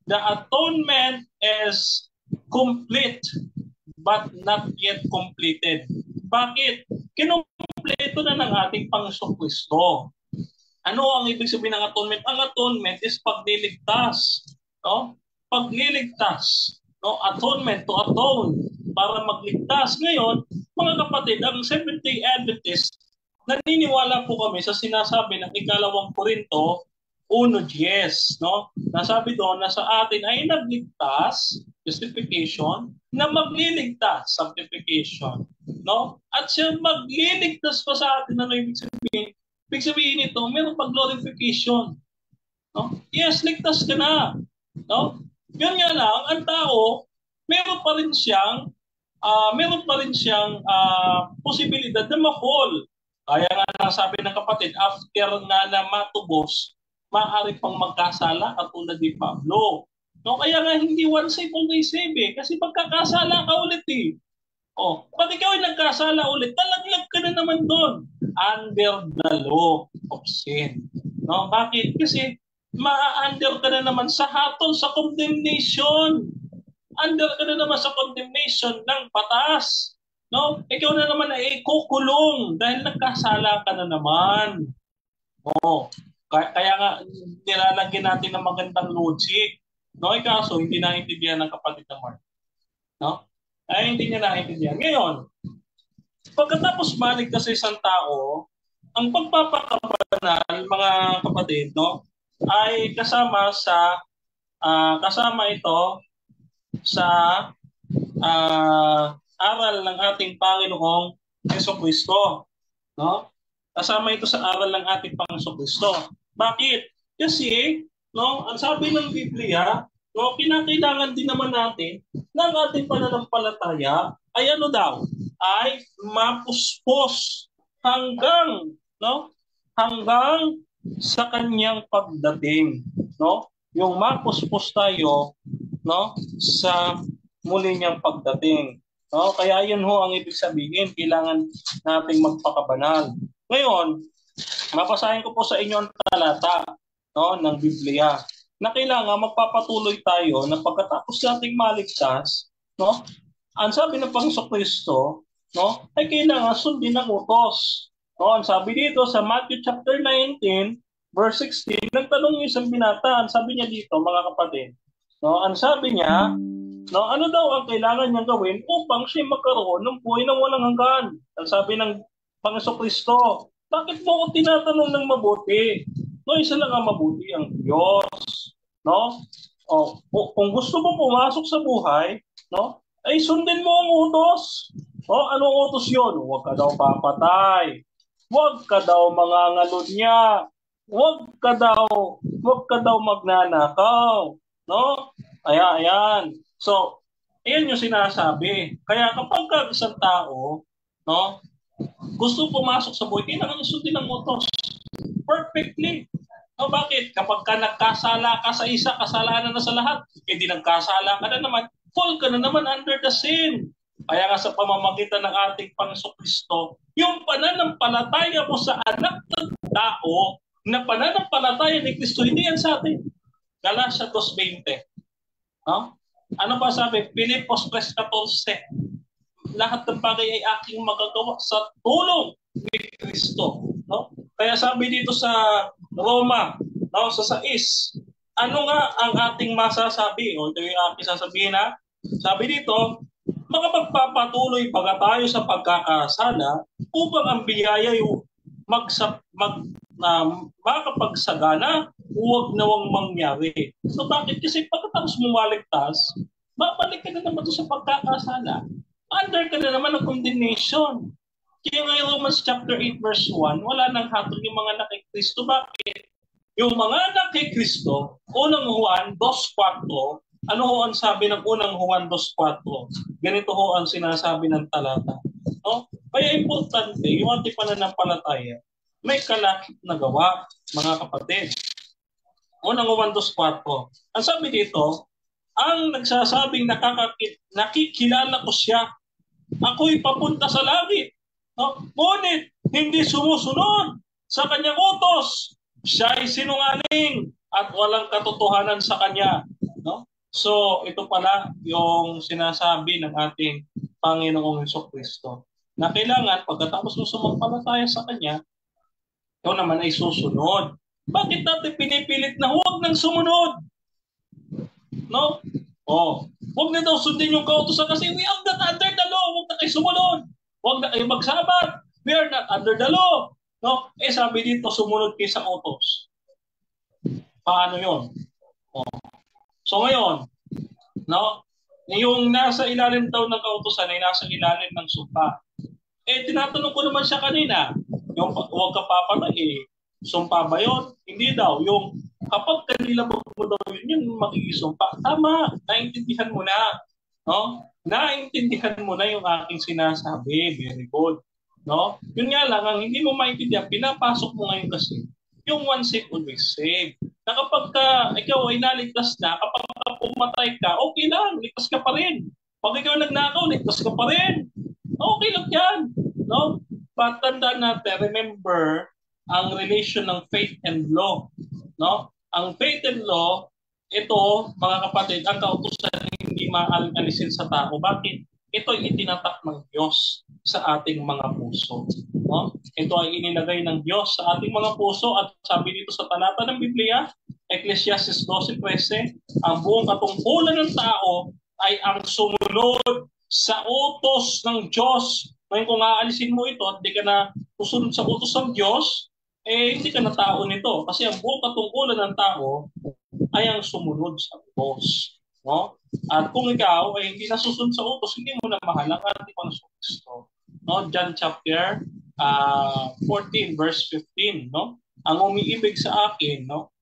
C: the atonement is complete but not yet completed. Bakit? Kinumpleto na ng ating Panginoong Kristo. Ano ang ibig sabihin ng atonement? Ang atonement is pagliligtas. No? Pagliligtas. No? Atonement, to atone, para magligtas. Ngayon, mga kapatid, ang Seventh-day Adventist, naniniwala po kami sa sinasabi ng ikalawang Korinto 1:10, no? Nasabi doon na sa atin ay nagligtas, justification, na magliligtas, sanctification, no? At siya magliligtas pa sa atin. Ano ibig sabihin? Ibig sabihin nito, meron pa glorification, no? Yes, ligtas ka na, no? Yun nga lang, ang tao, meron pa rin siyang posibilidad na ma-fall. Kaya nga sabi ng kapatid, after nga na matubos maaari pang magkasala katulad ni Pablo. No, kaya nga hindi one save always save kasi pagkakasala ka ulit Oh, pag ikaw ay nagkasala ulit, talaglag ka na naman doon under the law of sin. No, bakit? Kasi ma-under ka na naman sa hatol sa condemnation. Under ka na naman sa condemnation ng batas. No? Ikaw na naman ay ikukulong dahil nagkasala ka na naman. Oh, kaya nga nilalagyan natin ng magandang logic. No, kaso hindi naintindihan ng kapatid na Mark. No? Ay hindi niya naintindihan. Ngayon, pagkatapos balik ka sa isang tao, ang pagpapakabanal, mga kapatid, no, ay kasama ito sa aral ng ating Panginoong Jesucristo, no? Kasama ito sa aral ng ating Panginoong Kristo. Bakit? Kasi, no, ang sabi ng Biblia, no, kinakailangan din naman natin ng ating pananampalataya ay ano daw? Ay mapuspos hanggang, no? Hanggang sa kanyang pagdating, no? Yung mapuspos tayo, no, sa muli niyang pagdating. No? Kaya yun ho ang ibig sabihin, kailangan nating magpakabanal. Ngayon, mapasahin ko po sa inyo ang talata, no, ng Biblia na kailangan magpapatuloy tayo na pagkatapos nating maligtas, no, ang sabi ng Panginoong Kristo, no, ay kailangan sundin ang utos. No, ang sabi dito sa Matthew chapter 19, verse 16, nagtanong yung isang binata, ang sabi niya dito, mga kapatid, no, ang sabi niya, no, ano daw ang kailangan niyang gawin upang siya magkaroon ng buhay na walang hanggan? Ang sabi ng Panginoong Kristo, bakit mo ako tinatanong ng mabuti? No, isa lang ang mabuti, ang Diyos. No? O, kung gusto mo pumasok sa buhay, no, ay sundin mo ang utos. O, anong utos yun? Huwag ka daw papatay. Huwag ka daw mangangalunya. Huwag ka daw magnanakaw. No? Ayan. So, ayan yung sinasabi. Kaya kapag isang tao, no, gusto pumasok sa buhay, kailangan sundin ang utos. Perfectly. No, bakit? Kapag ka nagkasala ka sa isa, kasalanan na sa lahat, hindi nagkasala ka na naman, fall ka na naman under the sin. Kaya nga sa pamamagitan ng ating Panginoong Kristo, yung pananampalataya mo sa anak ng tao, na pananampalataya ni Kristo, hindi yan sa atin. Galatia 2:20. No? Ano ba sabi? Pilipos 3:14. Lahat ng bagay ay aking magagawa sa tulong ni Kristo. No? Kaya sabi dito sa Roma, no, sa 6, ano nga ang ating masasabi? O ito yung aking sasabihin na, sabi dito, makapagpapatuloy pa tayo sa pagkakasala upang ang biyaya yung makapagsagana, huwag nawang mangyari. So bakit? Kasi pagkatapos mo maligtas, babalik ka na naman sa pagkakasala. Under ka na naman ng condemnation. Kaya ngayon Romans chapter 8 verse 1, wala nang hatol yung mga anak kay Kristo. Bakit? Yung mga anak kay Kristo, unang Juan 2:4, ano ho ang sabi ng unang Juan 2:4? Ganito ho ang sinasabi ng talata. No? Kaya importante, yung ating pananampalataya, may kalakip na gawa, mga kapatid. Unang Juan 2:4. Ang sabi dito, ang nagsasabing nakikilala ko siya, ako'y papunta sa langit. No? Ngunit hindi sumusunod sa kanyang utos. Siya ay sinungaling at walang katotohanan sa kanya. No? So ito pala yung sinasabi ng ating Panginoong Jesucristo na kailangan pagkatapos mo sumampalataya sa kanya, ikaw naman ay susunod. Bakit natin pinipilit na huwag nang sumunod? No? Huwag na daw sundin yung kautusan kasi we are not under the law. Huwag na kayo sumunod. Huwag na kayo magsabat. We are not under the law. No? Sabi dito, sumunod kayo sa utos. Paano yun? So ngayon, no? Yung nasa ilalim daw ng kautusan ay nasa ilalim ng sumpa. Tinatanong ko naman siya kanina, yung huwag ka papatay, sumpa ba yun? Hindi daw. Yung kapag kanila mo daw yun, yung makikisumpa. Tama, naintindihan mo na. No? Naintindihan mo na yung aking sinasabi. Very good. No? Yun nga lang, ang hindi mo maintindihan, pinapasok mo ngayon kasi yung one saved, always saved. Na kapag ikaw ay naligtas na, kapag pumatay ka, okay lang, ligtas ka pa rin. Pag ikaw nagnakaw, ligtas ka pa rin. Okay lang yan. No? But tandaan natin, remember, ang relation ng faith and law. No? Ang faith and law, ito, mga kapatid, ang kautusan hindi maaaring alisin sa tao. Bakit? Ito ay itinatak ng Diyos sa ating mga puso. No? Ito ay inilagay ng Diyos sa ating mga puso at sabi dito sa talata ng Biblia, Ecclesiastes 12:13, ang buong katungkulan ng tao ay ang sumunod sa utos ng Diyos. Ngayon kung aalisin mo ito at di ka na susunod sa utos ng Diyos, hindi ka na tao nito. Kasi ang buong katungkulan ng tao ay ang sumunod sa utos. No? At kung ikaw ay hindi nasusunod sa utos, hindi mo na mahal ang ating mga Kristo. No? John chapter 14 verse 15, no? Ang umiibig sa akin, no?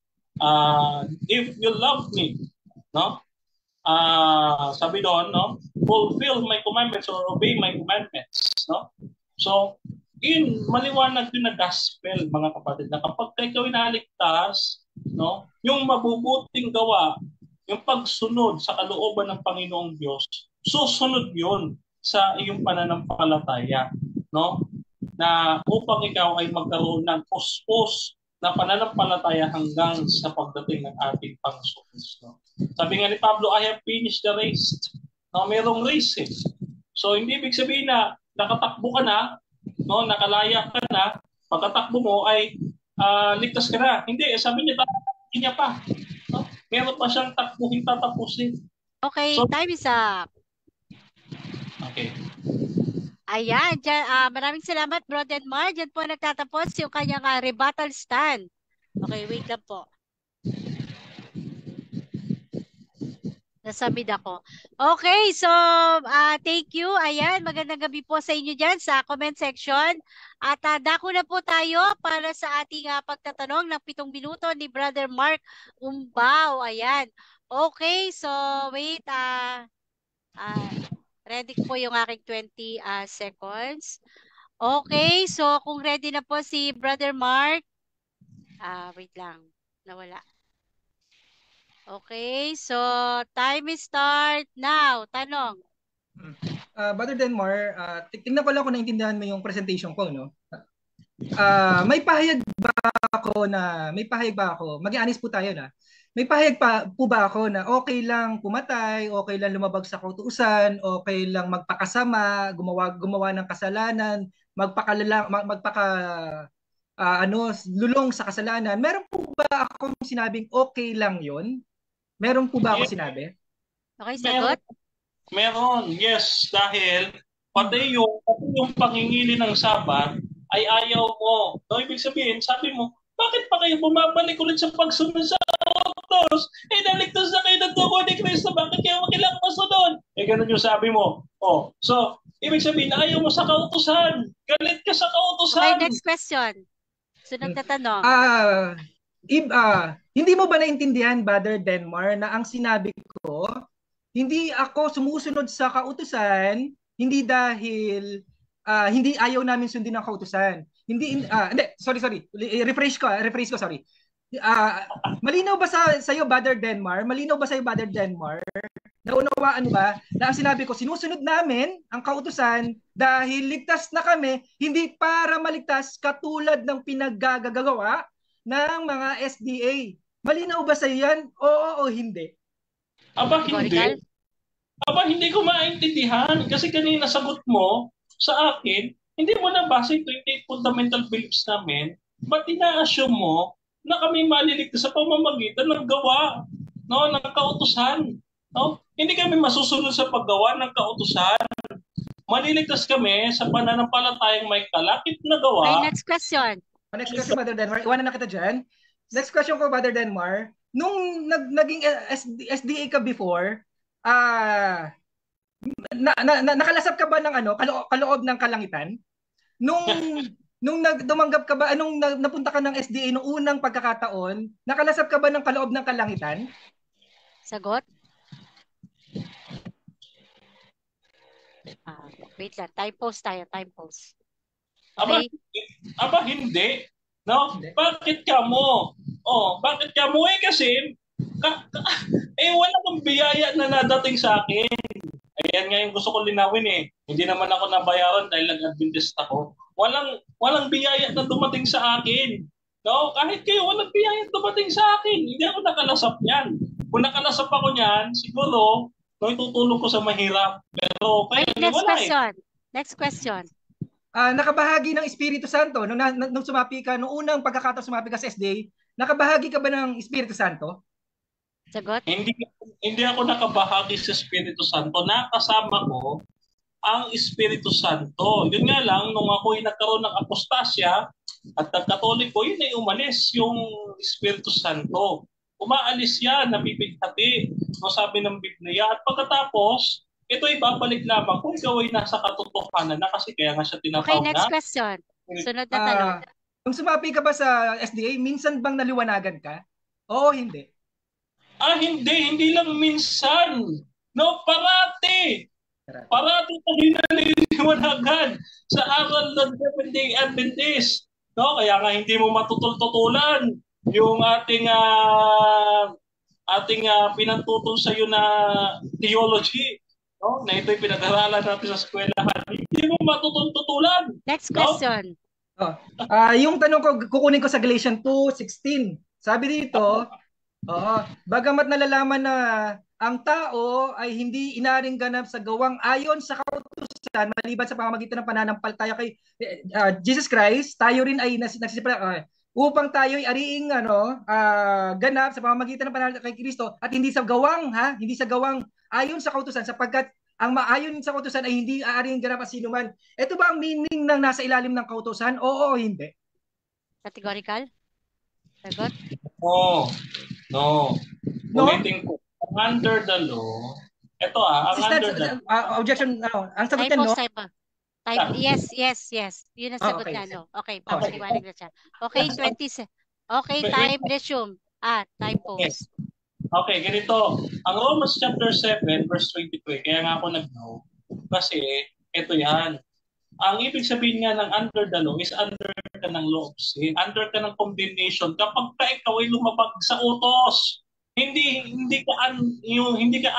C: If you love me, no? Sabi doon, no? Fulfill my commandments or obey my commandments, no? So, maliwanag din na gospel, mga kapatid, na kapag ikaw inaligtas, no? Yung mabubuting gawa, yung pagsunod sa kalooban ng Panginoong Diyos, susunod yun sa iyong pananampalataya, no? Na upang ikaw ay magkaroon ng puspos na pananampalataya hanggang sa pagdating ng ating Panginoon Kristo. Sabi nga ni Pablo, I have finished the race. No, merong race eh. So hindi ibig sabihin na nakatakbo ka na, no, nakalaya ka na, pagkatakbo mo ay ligtas ka na. Hindi, sabi niya, niya pa. No? Meron pa siyang takbuhin tatapusin.
A: Okay,
C: So,
A: time is up.
C: Okay.
A: Ayan, dyan, maraming salamat, Bro Denmar. Diyan po nagtatapos yung kanyang rebuttal stand. Okay, wait lang po. Nasa mid ako. Okay, so thank you. Ayan, magandang gabi po sa inyo dyan sa comment section. At dako na po tayo para sa ating pagtatanong ng 7 minuto ni Brother Mark Umbao. Ayan. Okay, so wait. Ready po yung aking 20 seconds. Okay, so kung ready na po si Brother Mark. Wait lang. Nawala. Okay, so time is start now. Tanong.
B: Brother Denmar, tingnan ko lang kung naintindihan mo yung presentation ko, no? May pahayag ba ako, maging honest po tayo na, may pahayag pa po ba ako na okay lang pumatay, okay lang lumabag sa kautusan, okay lang magpakasama, gumawa ng kasalanan, lulong sa kasalanan? Meron po ba akong sinabing okay lang yon? Meron po ba ako sinabi?
A: Okay, sagot?
C: Meron, yes. Dahil pati yung pangingili ng Sabat ay ayaw mo. No, ibig sabihin, sabi mo, bakit pa kayo bumabalik ulit sa pagsunod sa utos? Naligtas na kayo ng dugo ni Kristo, bakit kayo makilang masunod? Ganun yung sabi mo. So, ibig sabihin, ayaw mo sa kautusan. Galit ka sa kautusan.
A: Okay, next question. Sunod na tanong.
B: Hindi mo ba naintindihan, Brother Denmar, na ang sinabi ko, hindi ako sumusunod sa kautusan, hindi dahil hindi ayaw namin sundin ang kautusan. Hindi, sorry. Rephrase ko, sorry. Malinaw ba sa iyo, Brother Denmar? Naunawaan ba na ang sinabi ko, sinusunod namin ang kautusan dahil ligtas na kami, hindi para maligtas katulad ng pinaggagawa ng mga SDA. Malinaw ba sa yan? Oo o hindi?
C: Hindi ko maintindihan kasi kanina sagot mo sa akin, hindi mo nabasa yung 28 fundamental beliefs namin, ba't ina-assume mo na kami maliligtas sa pamamagitan ng gawa, no, ng kautusan? No? Hindi kami masusunod sa paggawa ng kautusan. Maliligtas kami sa pananampalatayang may kalakip na gawa.
A: Okay, next question.
B: Next question, Brother Denmar. Iwanan na kita dyan. Next question ko, Brother Denmar. Nung naging SDA ka before, nakalasap ka ba ng kaloob ng kalangitan? Nung dumanggap ka ba, napunta ka ng SDA nung unang pagkakataon, nakalasap ka ba ng kaloob ng kalangitan?
A: Sagot? Wait lang, time pause tayo. Okay?
C: Hindi. No?
B: Hindi.
C: Bakit ka mo? Oh, bakit ka mo? Eh kasi, wala kang biyaya na nadating sa akin. Ayan nga yung gusto ko linawin eh. Hindi naman ako nabayaran dahil nag-Adventist ako. Walang biyaya na dumating sa akin. No? Kahit kayo, walang biyaya na dumating sa akin. Hindi ako nakalasap niyan. Kung nakalasap ako niyan, siguro, no, itutulong ko sa mahirap. Pero
A: Wait,
C: kayo,
A: next
C: wala eh.
A: question. Next question.
B: Nakabahagi ng Espiritu Santo nung sumapi ka, nung unang pagkakataon sumapi ka sa SDA, nakabahagi ka ba ng Espiritu Santo?
A: Sagot?
C: Hindi ako nakabahagi sa Espiritu Santo. Nakasama ko ang Espiritu Santo. Yun nga lang, nung ako'y nagkaroon ng apostasya at nagkatoliko, yun ay umalis yung Espiritu Santo. Umaalis yan, napipighati, no, sabi ng Biblia. At pagkatapos, ito ay babalik lamang kung ikaw ay nasa katotohanan na kasi kaya nga siya
A: Okay,
C: tinatawag
A: next
C: na.
A: question. Sunod na tanong.
B: Nung sumapi ka ba sa SDA, minsan bang naliwanagan ka? Oo, hindi.
C: Hindi lang minsan. No, parati. Parati tayo naniniwanagan sa aral ng Seventh-day Adventist. No, kaya nga hindi mo matutol-tutulan yung ating pinantutol sa iyo na theology. No, na ito'y pinag-aralan natin sa eskwelahan. Hindi mo matutol-tutulan.
A: Next question.
B: Yung tanong ko, kukunin ko sa Galatians 2:16. Sabi dito, bagamat nalalaman na ang tao ay hindi inaring ganap sa gawang ayon sa kautusan maliban sa pamamagitan ng pananampalataya kay Jesus Christ, tayo rin ay nagsisipala upang tayo ay ariing ganap sa pamamagitan ng pananampalataya kay Kristo at hindi sa gawang ayon sa kautusan, sapagkat ang maayon sa kautusan ay hindi aaring ganap sa sino man. Ito ba ang meaning ng nasa ilalim ng kautusan? Oo o hindi?
A: Categorical? Sagot?
C: No. Ulitin ko. Under the law, ito ang under the law.
B: Objection, ang sagot niya, no?
A: Yes. Yun ang sagot
B: okay.
A: niya, no? Okay, papaliwanag na siya. Okay, 20. Okay, time resume. Time pause.
C: Okay, ganito. Ang Romans chapter 7, verse 23, kaya nga ako nag-no, kasi ito yan. Ang ibig sabihin nga ng under the law is under ka ng law of sin, under ka ng condemnation kapag ikaw ay lumabag sa utos. Hindi ka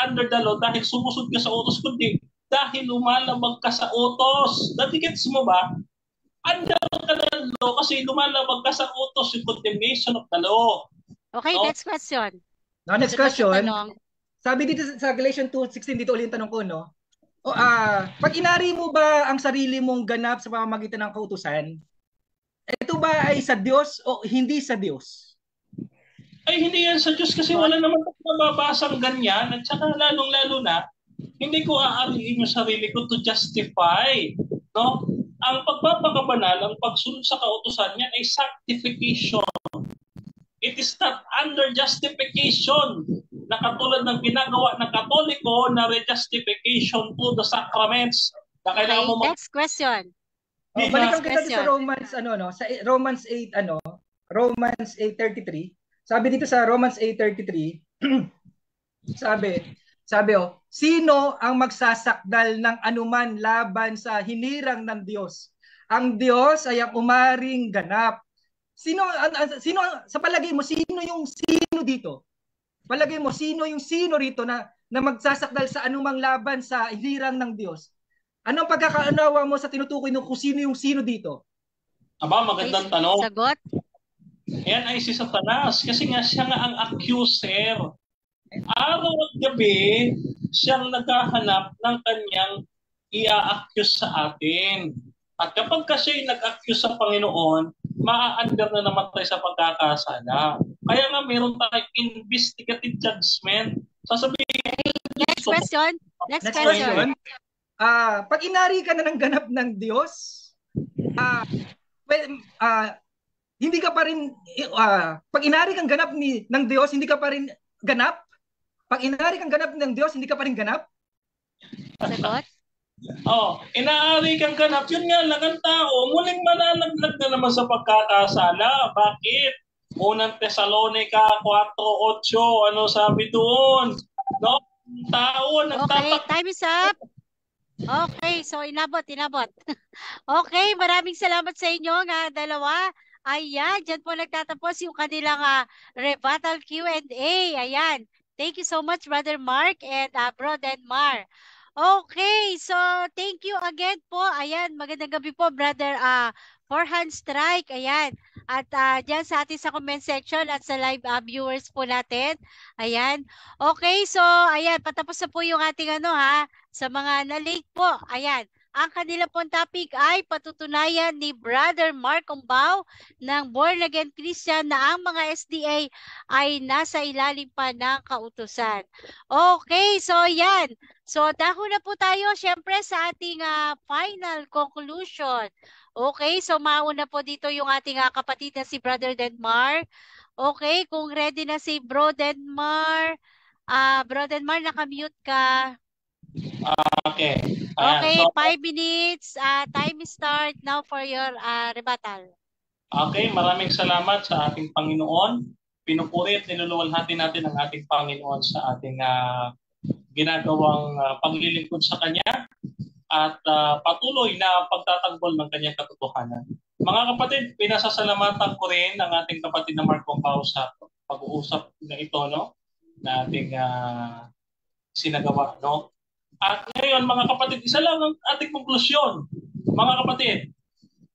C: under the law dahil sumusunod ka sa utos, kundi dahil lumalabag ka sa utos. Dati gets mo ba? Under ka ng law kasi lumalabag ka sa utos, yung condemnation of the law.
A: Okay, next question.
B: Next question. Sabi dito sa Galatians 2:16, dito ulit tanong ko, no? Pag inari mo ba ang sarili mong ganap sa pamamagitan ng kautusan, ito ba ay sa Diyos o hindi sa Diyos?
C: Ay, hindi yan sa Diyos kasi wala naman mababasang ganyan. At saka lalong-lalo na, hindi ko aariin yung sarili ko to justify. No? Ang pagpapakabanal, ang pagsunod sa kautusan niyan ay sanctification. It is not under justification na katulad ng ginagawa ng Katoliko na rejustification to the sacraments. Na kailangan mo
A: next question.
B: Balikan kita sa Romans sa Romans 8 Romans 8:33. Sabi dito sa Romans 8:33, sabi, sino ang magsasakdal ng anuman laban sa hinirang ng Diyos? Ang Diyos ay ang umaring ganap. Sino sa palagay mo, sino yung sino dito? Palagay mo, sino yung sino rito na magsasakdal sa anumang laban sa hinirang ng Diyos? Anong pagkakaunawa mo sa tinutukoy ng kung sino yung sino dito?
C: Magandang tanong.
A: Sagot?
C: Yan ay si Satanas kasi nga siya nga ang accuser. Araw at gabi, siyang naghahanap ng kanyang i-accuse sa atin. At kapag kasi nag-accuse sa Panginoon, maa-under na namatay sa pagkakasala. Kaya nga meron tayong investigative judgment. Sasabihin,
A: next question.
B: Pag inari ka na ng ganap ng Diyos, hindi ka pa rin pag inari kang ganap ng Diyos, hindi ka pa rin ganap? Pag inari kang ganap ng Diyos, hindi ka pa rin ganap?
A: Sagot?
C: Inaari kang ganap. Yun nga lang ang tao, muling mananaglag na naman sa pagkakasala. Bakit? Unang Tesalonica 4:8, ano sabi doon? No? Tao,
A: okay, time is up. Okay, so inabot. Okay, maraming salamat sa inyo nga dalawa. Ayan, dyan po nagtatapos yung kanilang rebuttal Q&A. Ayan. Thank you so much, Brother Mark and Bro Denmar. Okay, so thank you again po. Ayan, magandang gabi po, Brother Forehand Strike. Ayan. At dyan sa ating sa comment section at sa live viewers po natin. Ayan. Okay, so ayan, patapos na po yung ating sa mga na-late po. Ayan. Ang kanila pong topic ay patutunayan ni Brother Mark Umbao ng Born Again Christian na ang mga SDA ay nasa ilalim pa ng kautusan. Okay, so yan. So dahon na po tayo syempre sa ating final conclusion. Okay, so mauna po dito yung ating kapatid na si Brother Denmar. Okay, kung ready na si Bro Denmar. Bro Denmar, nakamute ka.
C: Okay.
A: Okay,
C: So,
A: 5 minutes. Time start now for your rebuttal.
C: Okay, maraming salamat sa ating Panginoon. Pinupuri at niluluwalhati natin ang ating Panginoon sa ating ginagawang paglilingkod sa Kanya at patuloy na pagtatanggol ng Kanyang katotohanan. Mga kapatid, pinasasalamatan ko rin ang ating kapatid na Mark Pompao sa pag-uusap na ito, no? Na ating sinagawa, no? At ngayon, mga kapatid, isa lang ang ating konklusyon. Mga kapatid,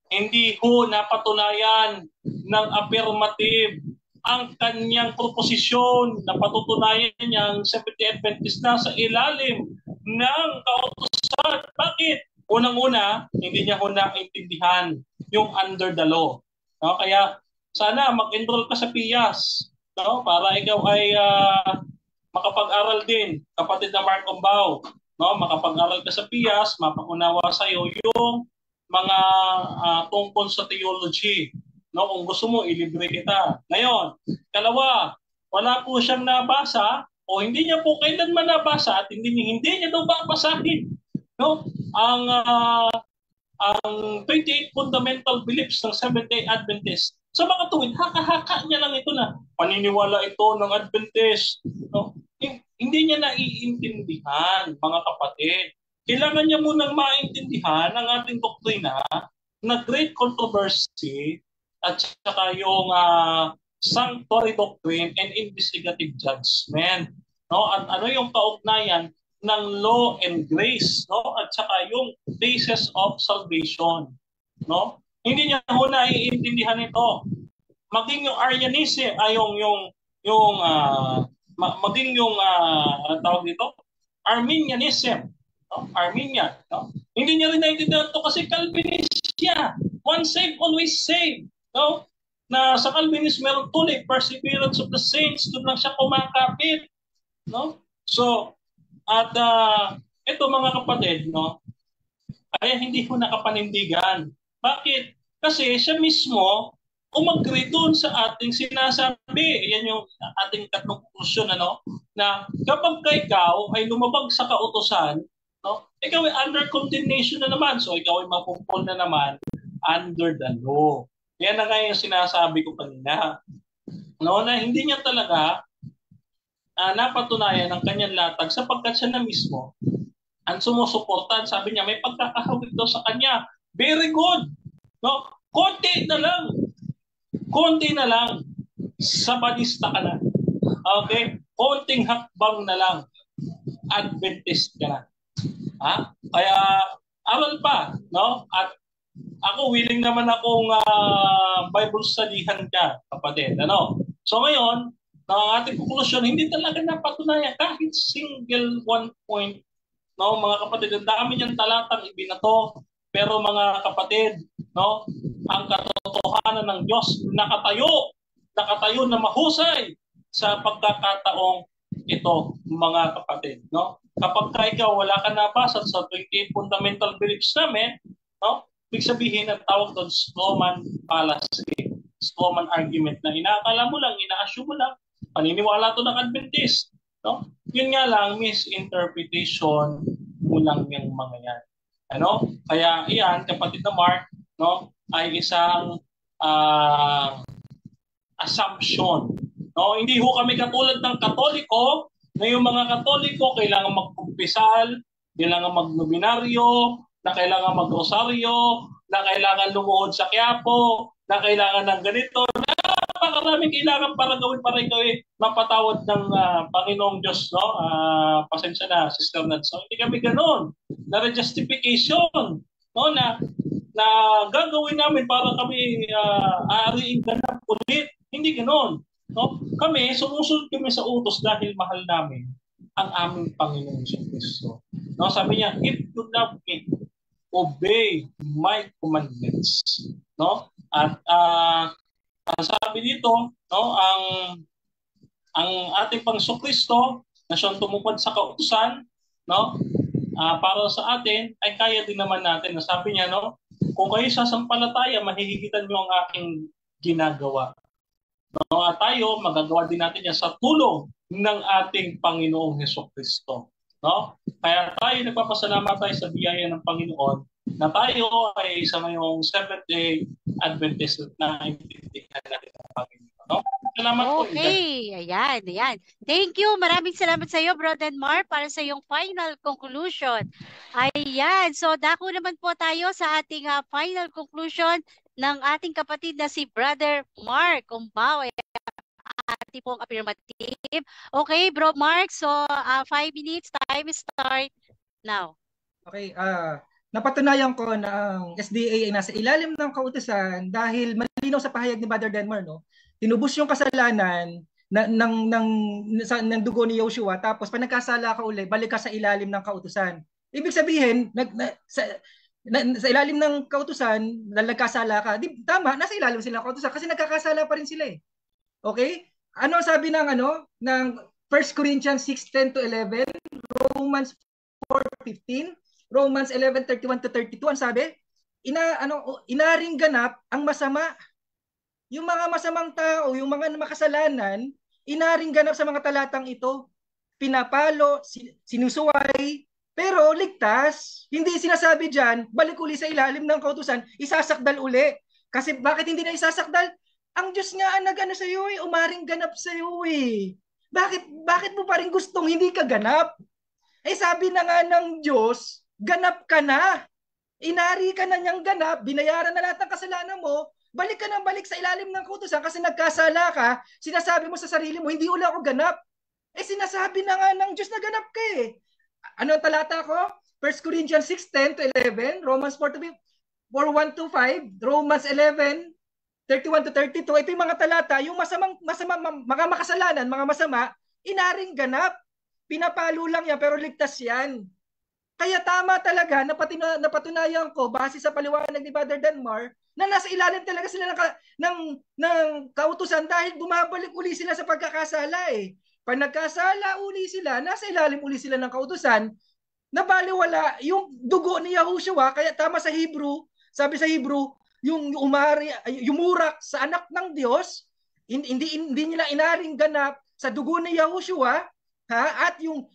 C: hindi ho napatunayan ng affirmative ang kanyang proposisyon na patutunayan niyang Seventh-day Adventist na sa ilalim ng kautusan. Bakit? Unang-una, hindi niya ho naintindihan yung under the law. No? Kaya sana mag-enroll ka sa PIAS, no? Para ikaw ay makapag-aral din, kapatid na Mark Umbao. No? Makapag-aral ka sa PIAS, mapakunawa sa iyo yung mga tungkol sa theology. No, kung gusto mo, ilibre kita. Ngayon, kalawa, wala po siyang nabasa o hindi niya po kailanman nabasa at hindi niya daw babasahin. No? Ang 28 fundamental beliefs ng Seventh-day Adventist. Sa mga tuwid, haka-haka niya lang ito na paniniwala ito ng Adventist. No? Hindi niya naiintindihan, mga kapatid. Kailangan niya munang maintindihan ang ating doktrina na great controversy at saka yung sanctuary doctrine and investigative judgment. No? At ano yung kaugnayan ng law and grace, no? At saka yung basis of salvation. No? Hindi niya ho naiintindihan ito. Maging yung Arianism, maging yung tawag dito, Arminianism. No? Arminian. No? Hindi niya rin naiintindihan ito kasi Calvinist siya. Once saved, always saved. No? Na sa Calvinist meron tuloy, perseverance of the saints, doon lang siya kumakapit. No? So, at ito mga kapatid, no? Kaya hindi ko nakapanindigan. Bakit? Kasi siya mismo umagri doon sa ating sinasabi. Yan yung ating tatlong conclusion, ano? Na kapag ikaw ay lumabag sa kautusan, no? Ikaw ay under condemnation na naman. So ikaw ay mapumpol na naman under the law. Yan na nga yung sinasabi ko kanina. No, na hindi niya talaga napatunayan ang kanyang latag sapagkat siya na mismo ang sumusuportan. Sabi niya, may pagkakahawig daw sa kanya. Very good. No? Konti na lang. Sabanista ka na. Okay? Konting hakbang na lang. Adventist ka na. Ha? Kaya, aral pa. No? At ako, willing naman akong Bible studyhan ka, kapatid. Ano? So ngayon, ang ating konklusyon, hindi talaga napatunayan kahit single one point. No, mga kapatid, ang dami niyang talatang ibinato. Pero mga kapatid, no, ang katotohanan ng Diyos nakatayo na mahusay sa pagkakataong ito, mga kapatid. No? Kapag ikaw wala ka nabasa sa 28 fundamental beliefs namin, no, ibig sabihin ang tawag doon, strawman fallacy, strawman argument na inaakala mo lang, ina-assume mo lang, paniniwala to ng Adventist. No? Yun nga lang, misinterpretation mo lang yung mga yan. Ano? Kaya iyan, kapatid na Mark, no, ay isang assumption. No? Hindi ho kami katulad ng Katoliko, na yung mga Katoliko kailangan magkumpisal, kailangan magnominaryo, na kailangan magrosaryo, na kailangan lumuhod sa Quiapo, na kailangan ng ganito. Napakaraming kailangan para gawin para ikaw mapatawad ng Panginoong Diyos, no? Pasensya na, Sister Nads. So, hindi kami ganoon. Na justification, no? Na gagawin namin para kami aariing ganap ulit. Hindi ganoon. No? Kami, sumusunod kami sa utos dahil mahal namin ang aming Panginoong Kristo. No? Sabi niya, if you love me, obey my commandments. No? At ang sabi dito, no, ang ating Panginoong Kristo na siyang tumupad sa kautusan, no, para sa atin ay kaya din naman natin. Sabi niya, no, kung kayo sasampalataya, mahihigitan niyo ang aking ginagawa. No, at tayo magagawa din natin yan sa tulong ng ating Panginoong Hesukristo. No? Kaya tayo nagpapasalamat tayo sa biyaya ng Panginoon na tayo ay isa ngayong Seventh-day Adventist na intindihan natin ang Panginoon. No? Salamat po.
A: Okay, ayan. Thank you. Maraming salamat sa iyo, Brother Mar, para sa iyong final conclusion. Ayan, so dako naman po tayo sa ating final conclusion ng ating kapatid na si Brother Mark Cumbao. Ating pong affirmative. Okay, Bro Mark, so 5 minutes, time start now.
B: Okay, napatunayan ko na ang SDA ay nasa ilalim ng kautusan dahil malinaw sa pahayag ni Brother Denmar, no? Tinubos yung kasalanan ng dugo ni Joshua, tapos pag nagkasala ka uli, balik ka sa ilalim ng kautusan. Ibig sabihin, sa ilalim ng kautusan, nagkasala ka, tama, nasa ilalim sila ng kautusan kasi nagkakasala pa rin sila eh. Okay? Ano sabi ng ng 1 Corinthians 6:10 to 11, Romans 4:15, Romans 11:31 to 32, ang sabi, inaring ganap ang masama. Yung mga masamang tao, yung mga makasalanan, inaring ganap sa mga talatang ito. Pinapalo, sinusuway, pero ligtas. Hindi sinasabi diyan, balik uli sa ilalim ng kautusan, isasakdal uli. Kasi bakit hindi na isasakdal? Ang Diyos nga ang nag-ano sa iyo, umaring ganap sa iyo eh. Bakit mo pa rin gustong hindi ka ganap? Eh sabi na nga ng Diyos, ganap ka na. Inari ka na niyang ganap, binayaran na lahat ng kasalanan mo, balik ka na balik sa ilalim ng kautusan kasi nagkasala ka, sinasabi mo sa sarili mo, hindi uli ako ganap. Eh sinasabi na nga ng Diyos na ganap ka eh. Ano ang talata ko? 1 Corinthians 6:10 to 11, Romans 4:1 to 5, Romans 11:31 to 32. Ito yung mga talata, yung mga makasalanan, mga masama, inaring ganap. Pinapalo lang yan, pero ligtas yan. Kaya tama talaga, napatunayan ko, base sa paliwanag ni Brother Denmar, na nasa ilalim talaga sila ng kautusan dahil bumabalik uli sila sa pagkakasala eh. Pag nagkasala uli sila, nasa ilalim uli sila ng kautusan, nabaliwala yung dugo ni Yahushua, kaya tama sa Hebrew, sabi sa Hebrew, yung yumurak sa anak ng Diyos, hindi nila inaring ganap sa dugo ni Yahushua, at yung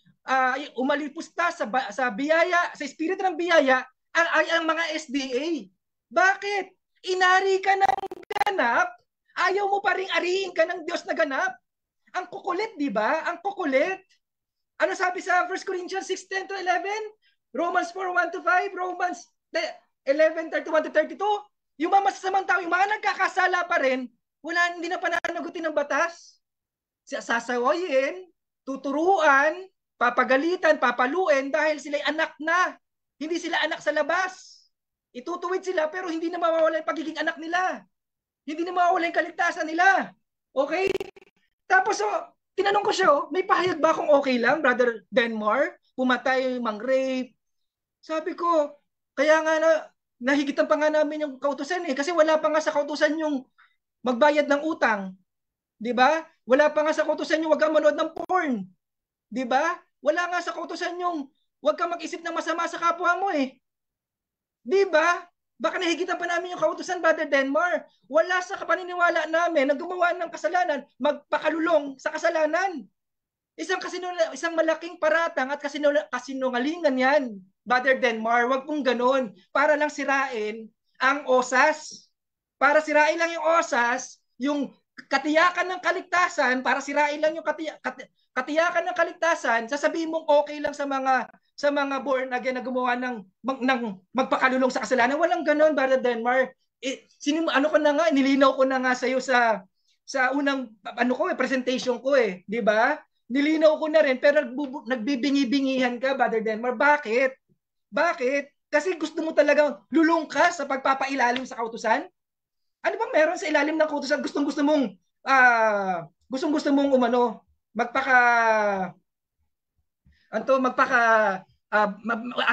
B: umalipusta sa biyaya, sa espiritu ng biyaya, ang mga SDA. Bakit? Inari ka ng ganap, ayaw mo pa rin ariin ka ng Diyos na ganap. Ang kukulit, di ba? Ang kukulit. Ano sabi sa 1 Corinthians 6:10 to 11? Romans 4:1 to 5, Romans 11:31 to 32. Yung mga masasamang tao, yung mga nagkakasala pa rin, hindi na pananagutin ng batas. Sasawayin, tuturuan, papagalitan, papaluin dahil sila'y anak na. Hindi sila anak sa labas. Itutuwid sila pero hindi na mawawala yung pagiging anak nila. Hindi na mawawala yung kaligtasan nila. Okay? Tapos tinanong ko siya, may pahayag ba kung okay lang, Brother Denmar? Pumatay, mang-rape. Sabi ko, kaya nga nahigitan pa nga namin yung kautusan eh. Kasi wala pa nga sa kautusan yung magbayad ng utang. Di ba? Wala pa nga sa kautusan yung wag kang manood ng porn. Di ba? Wala nga sa kautusan yung wag kang mag-isip ng masama sa kapwa mo eh. Di ba? Baka nahigitan pa namin yung kautusan, Brother Denmar. Wala sa paniniwala namin na gumawa ng kasalanan, magpakalulong sa kasalanan. Isang malaking paratang at kasinungalingan yan, Brother Denmar. Wag pong ganun. Para lang sirain ang osas. Para sirain lang yung osas, yung katiyakan ng kaligtasan, para sirain lang yung katiyakan ng kaligtasan, sasabihin mong okay lang sa mga born again na gumawa ng magpakalulong sa kasalanan. Walang ganon, Brother Denmar. ano ko na nga, nilinaw ko na nga sa iyo sa unang presentation ko eh, 'di ba? Nilinaw ko na rin pero nagbibingi-bingihan ka, Brother Denmar. Bakit? Bakit? Kasi gusto mo talagang lulong ka sa pagpapailalim sa kautusan? Ano bang meron sa ilalim ng kautusan? Gustong-gusto mong gustong-gusto mong magpaka magpaka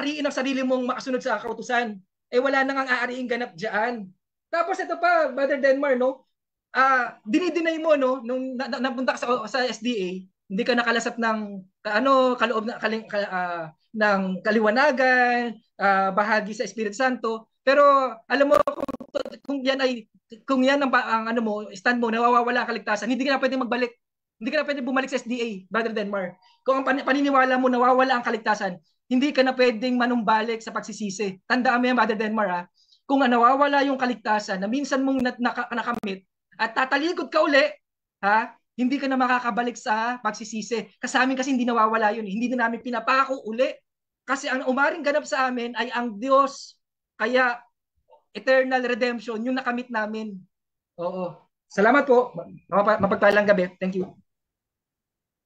B: ariin ang sarili mong makasunod sa kautusan. Eh wala nang ang aariing ganap diyan. Tapos ito pa, Brother Denmar, no? Dinideny mo nung napunta ka sa SDA, hindi ka nakalasap ng kaloob na ng kaliwanagan, bahagi sa Espiritu Santo. Pero alam mo kung yan ang ano mo, stand mo, nawawala ang kaligtasan, hindi ka na pwedeng magbalik. Hindi ka na pwedeng bumalik sa SDA, Brother Denmar. Kung ang paniniwala mo nawawala ang kaligtasan, hindi ka na pwedeng manumbalik sa pagsisisi. Tandaan mo yan, Brother Denmar, ha? Kung nawawala yung kaligtasan na minsan mong nakamit at tatalikod ka uli, ha? Hindi ka na makakabalik sa pagsisisi. Kasi amin kasi hindi nawawala yun. Hindi na namin pinapako uli. Kasi ang umaring ganap sa amin ay ang Diyos. Kaya eternal redemption, yung nakamit namin. Oo. Salamat po. Mapagpalang gabi. Thank you.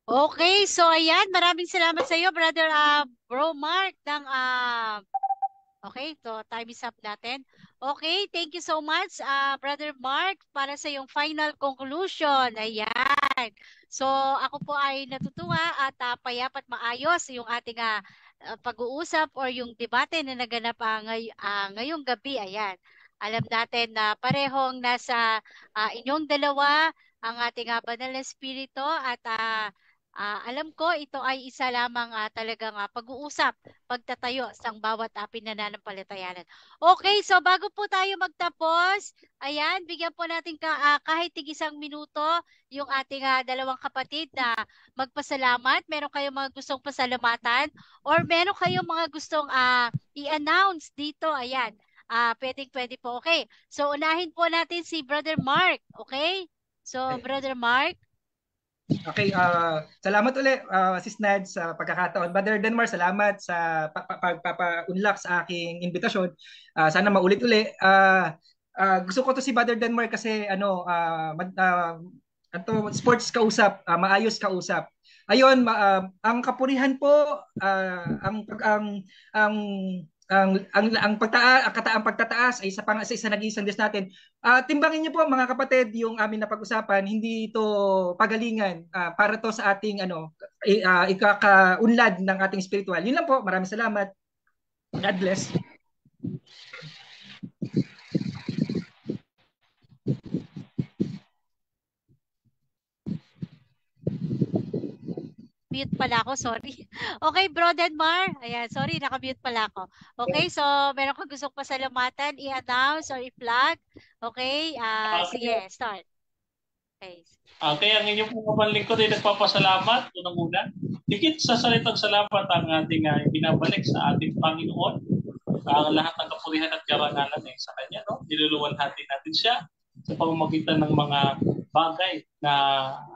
A: Okay, so ayan, maraming salamat sa iyo, Brother Bro Mark ng okay, so time is up natin. Okay, thank you so much, Brother Mark, para sa yung final conclusion. Ayan. So, ako po ay natutuwa at payapat maayos yung ating pag-uusap or yung debate na naganap ngayong gabi. Ayan. Alam natin na parehong nasa inyong dalawa ang ating banal na espiritu at alam ko ito ay isa lamang talagang pag-uusap, pagtatayo sa bawat pinananampalatayanan. Okay, so bago po tayo magtapos, ayan, bigyan po natin kahit tig-1 minuto yung ating dalawang kapatid na magpasalamat. Meron kayong mga gustong pasalamatan or meron kayong mga gustong i-announce dito, ayan. Pwede po, okay. So unahin po natin si Brother Mark, okay? So Brother Mark.
B: Okay, salamat ulit Sis Nad sa pagkakataon. Brother Denmar, salamat sa pagpapaunlak sa aking invitasyon. Sana maulit uli. Gusto ko to si Brother Denmar kasi sports kausap, maayos kausap. Ayun, ang kapurihan po, ang pagtataas ay isa nag-iisang Diyos natin. Timbangin niyo po mga kapatid yung amin na pag-usapan, hindi ito pagalingan para to sa ating ikakaunlad ng ating spiritual. Yun lang po, maraming salamat. God bless.
A: Mute pala ako, sorry. Okay, Bro Denmar. Ayan, sorry, nakamute pala ako. Okay, so meron kang gustong pasalamatan, i-announce or i-plug. Okay, sige, start. Okay.
C: Okay, ang inyong mga lingkod ay nagpapasalamat unang-una. Higit sa salitang salamat ang ating binabalik sa ating Panginoon. Ang lahat ng kapurihan at karangalan ay sa Kanya. No? Niluluwalhati natin siya sa pamamagitan ng mga bagay na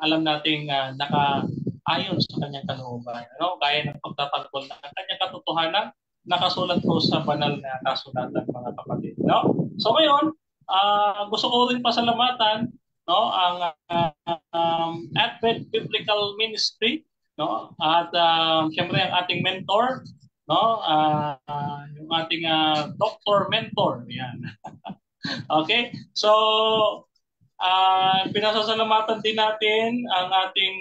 C: alam nating nakaayon sa Kanyang kalooban. No? Gaya ng pagtatanggol ng Kanyang katotohanan, nakasulat po sa banal na kasulatan, mga kapatid. No? So ngayon, gusto ko rin pasalamatan ang Advent Biblical Ministry, no? At siyempre ang ating mentor, no? Yung ating doctor mentor, yan. Okay? So pinasasalamatan din natin ang ating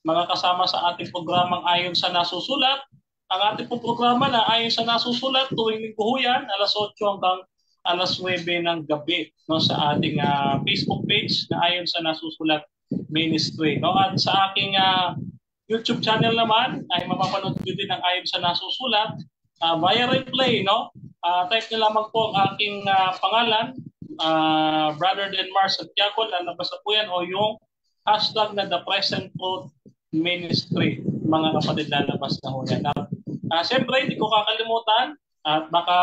C: mga kasama sa ating programang Ayon sa Nasusulat. Ang ating programa na Ayon sa Nasusulat tuwing linggo yan, alas 8 hanggang alas 9 ng gabi, no, sa ating Facebook page na Ayon sa Nasusulat Ministry. No? At sa aking YouTube channel naman ay mapapanood nyo din ang Ayon sa Nasusulat via replay. No? Type nyo lamang po ang aking pangalan, Brother Denmar Santiago, lalabas na po yan, o yung hashtag na The Present Truth Ministry. Mga kapatid, lalabas na po yan. Siyempre, hindi ko kakalimutan at baka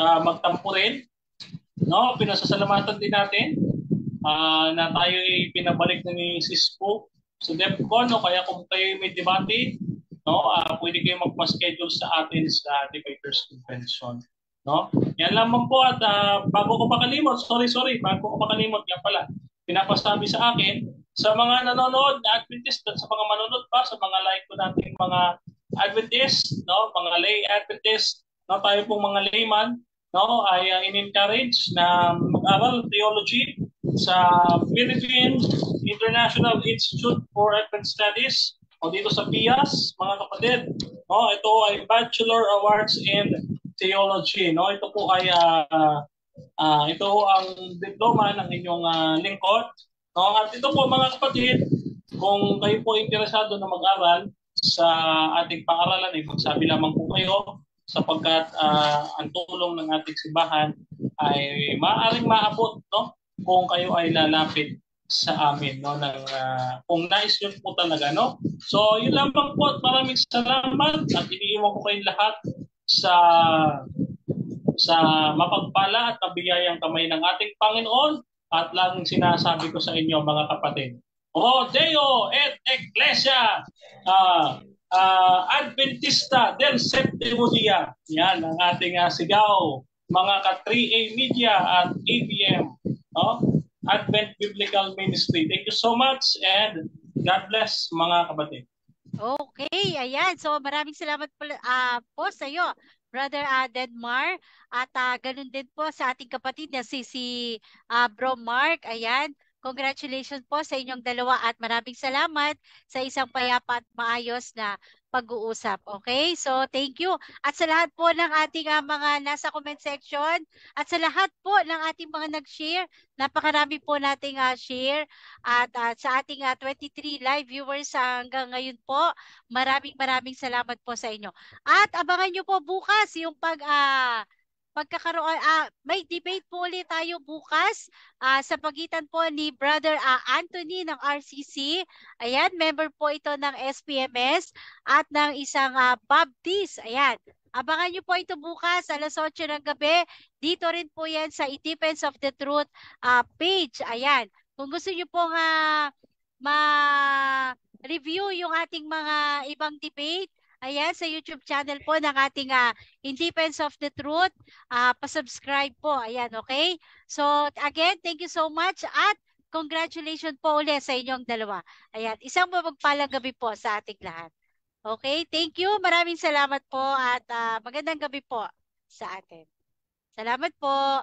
C: magtampo rin, no? Pinasasalamatan din natin na tayo ay pinabalik na ni Cisco sa DEFCON, no? Kaya kung kayo may debate, no, pwede kayo magpa-schedule sa atin sa Debaters Convention. No? Yan lamang po at bago ko makalimot, bago ko makalimot, yan pala, pinapasabi sa akin, sa mga nanonood na Adventist at sa mga manonood pa, sa mga like ko nating mga Adventist, no, mga lay Adventist, no, tayo pong mga layman, no, ay in-encourage na mag-aral theology sa Philippine International Institute for Advanced Studies o dito sa PIAS, mga kapatid. No, ito ay Bachelor of Arts in Theology. No, ito po ay ito ang diploma ng inyong lingkod. No, at ito po mga kapatid, kung kayo po interesado na mag-aral sa ating paaralan, ay magsabi lamang po kayo sapagkat ang tulong ng ating simbahan ay maaaring maabot, no, kung kayo ay lalapit sa amin, no, ng kung nais nyo po talaga, no. So yun lamang po at maraming salamat at iniiwan ko kayong lahat sa mapagpala at mabiyayang kamay ng ating Panginoon at laging sinasabi ko sa inyo mga kapatid, Rodeo et Ecclesia Adventista del Septimo Dia. Yan ang ating sigaw, mga ka-3A Media at ABM, no? Advent Biblical Ministry. Thank you so much and God bless mga kapatid.
A: Okay, ayan. So maraming salamat po sa iyo, Brother Denmar. At ganun din po sa ating kapatid na si Bro Mark. Ayan. Congratulations po sa inyong dalawa at maraming salamat sa isang payapa at maayos na pag-uusap. Okay? So, thank you. At sa lahat po ng ating mga nasa comment section at sa lahat po ng ating mga nag-share, napakarami po nating share at sa ating 23 live viewers hanggang ngayon po, maraming salamat po sa inyo. At abangan nyo po bukas yung pagkakaroon, may debate po ulit tayo bukas sa pagitan po ni Brother Anthony ng RCC. Ayan, member po ito ng SPMS at ng isang Baptist. Ayan, abangan nyo po ito bukas alas 8 ng gabi. Dito rin po yan sa Defense of the Truth page. Ayan, kung gusto nyo pong ma-review yung ating mga ibang debate, ayan, sa YouTube channel po ng ating In Defense of the Truth, pa-subscribe po. Ayan, okay? So, again, thank you so much at congratulations po ulit sa inyong dalawa. Ayan, isang mapagpalang gabi po sa ating lahat. Okay, thank you. Maraming salamat po at magandang gabi po sa atin. Salamat po.